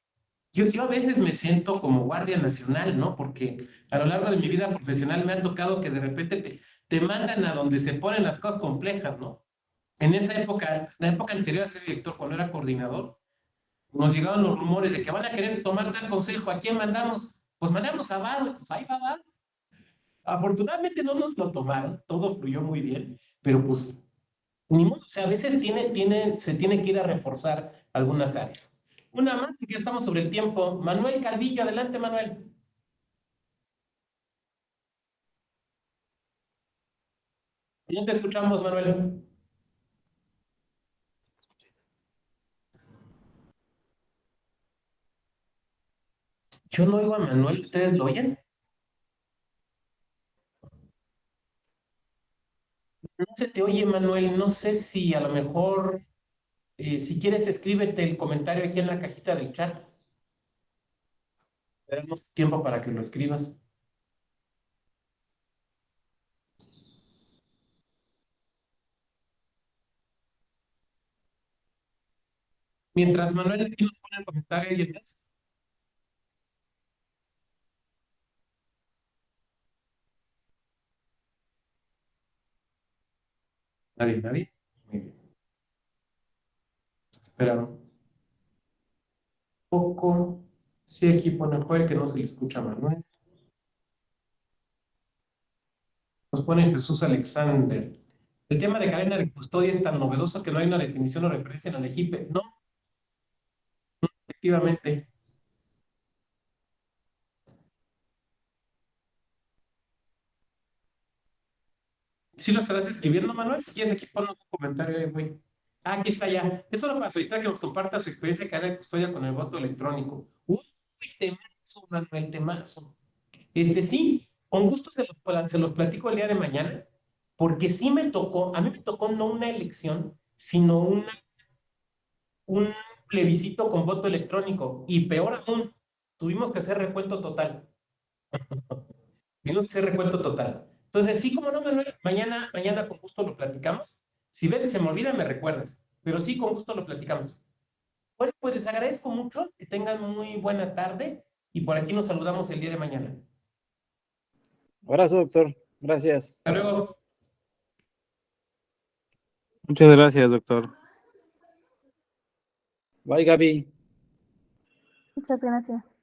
Yo a veces me siento como guardia nacional, ¿no? Porque a lo largo de mi vida profesional me ha tocado que de repente te mandan a donde se ponen las cosas complejas, ¿no? En esa época, la época anterior a ser director, cuando era coordinador, nos llegaban los rumores de que van a querer tomar tal consejo. ¿A quién mandamos? Pues mandamos a Vado, pues ahí va Vado. Afortunadamente no nos lo tomaron, todo fluyó muy bien, pero pues ni modo, o sea, a veces se tiene que ir a reforzar algunas áreas. Una más, porque ya estamos sobre el tiempo. Manuel Calvillo, adelante, Manuel. No te escuchamos, Manuel. Yo no oigo a Manuel, ¿ustedes lo oyen? No se te oye, Manuel, no sé si a lo mejor, si quieres, escríbete el comentario aquí en la cajita del chat. Tenemos tiempo para que lo escribas. Mientras Manuel aquí nos pone el comentario, ¿alguien más? Nadie, nadie. Muy bien. Espera un poco. Sí, aquí pone Joel que no se le escucha a Manuel. Nos pone Jesús Alexander. El tema de cadena de custodia es tan novedoso que no hay una definición o referencia en el EGIPE. No, efectivamente. ¿Sí lo estarás escribiendo, Manuel? Si quieres, aquí ponnos un comentario, güey. Ah, aquí está ya. Eso lo para solicitar que nos comparta su experiencia de cadena de custodia con el voto electrónico. Uy, temazo, Manuel, temazo. Sí, con gusto se los platico el día de mañana, porque sí me tocó, a mí me tocó no una elección, sino un plebiscito con voto electrónico. Y peor aún, tuvimos que hacer recuento total. Tuvimos que hacer recuento total. Entonces, sí, como no, Manuel, mañana con gusto lo platicamos. Si ves que se me olvida, me recuerdas. Pero sí, con gusto lo platicamos. Bueno, pues les agradezco mucho, que tengan muy buena tarde y por aquí nos saludamos el día de mañana. Abrazo, doctor. Gracias. Hasta luego. Muchas gracias, doctor. Bye, Gaby. Muchas gracias.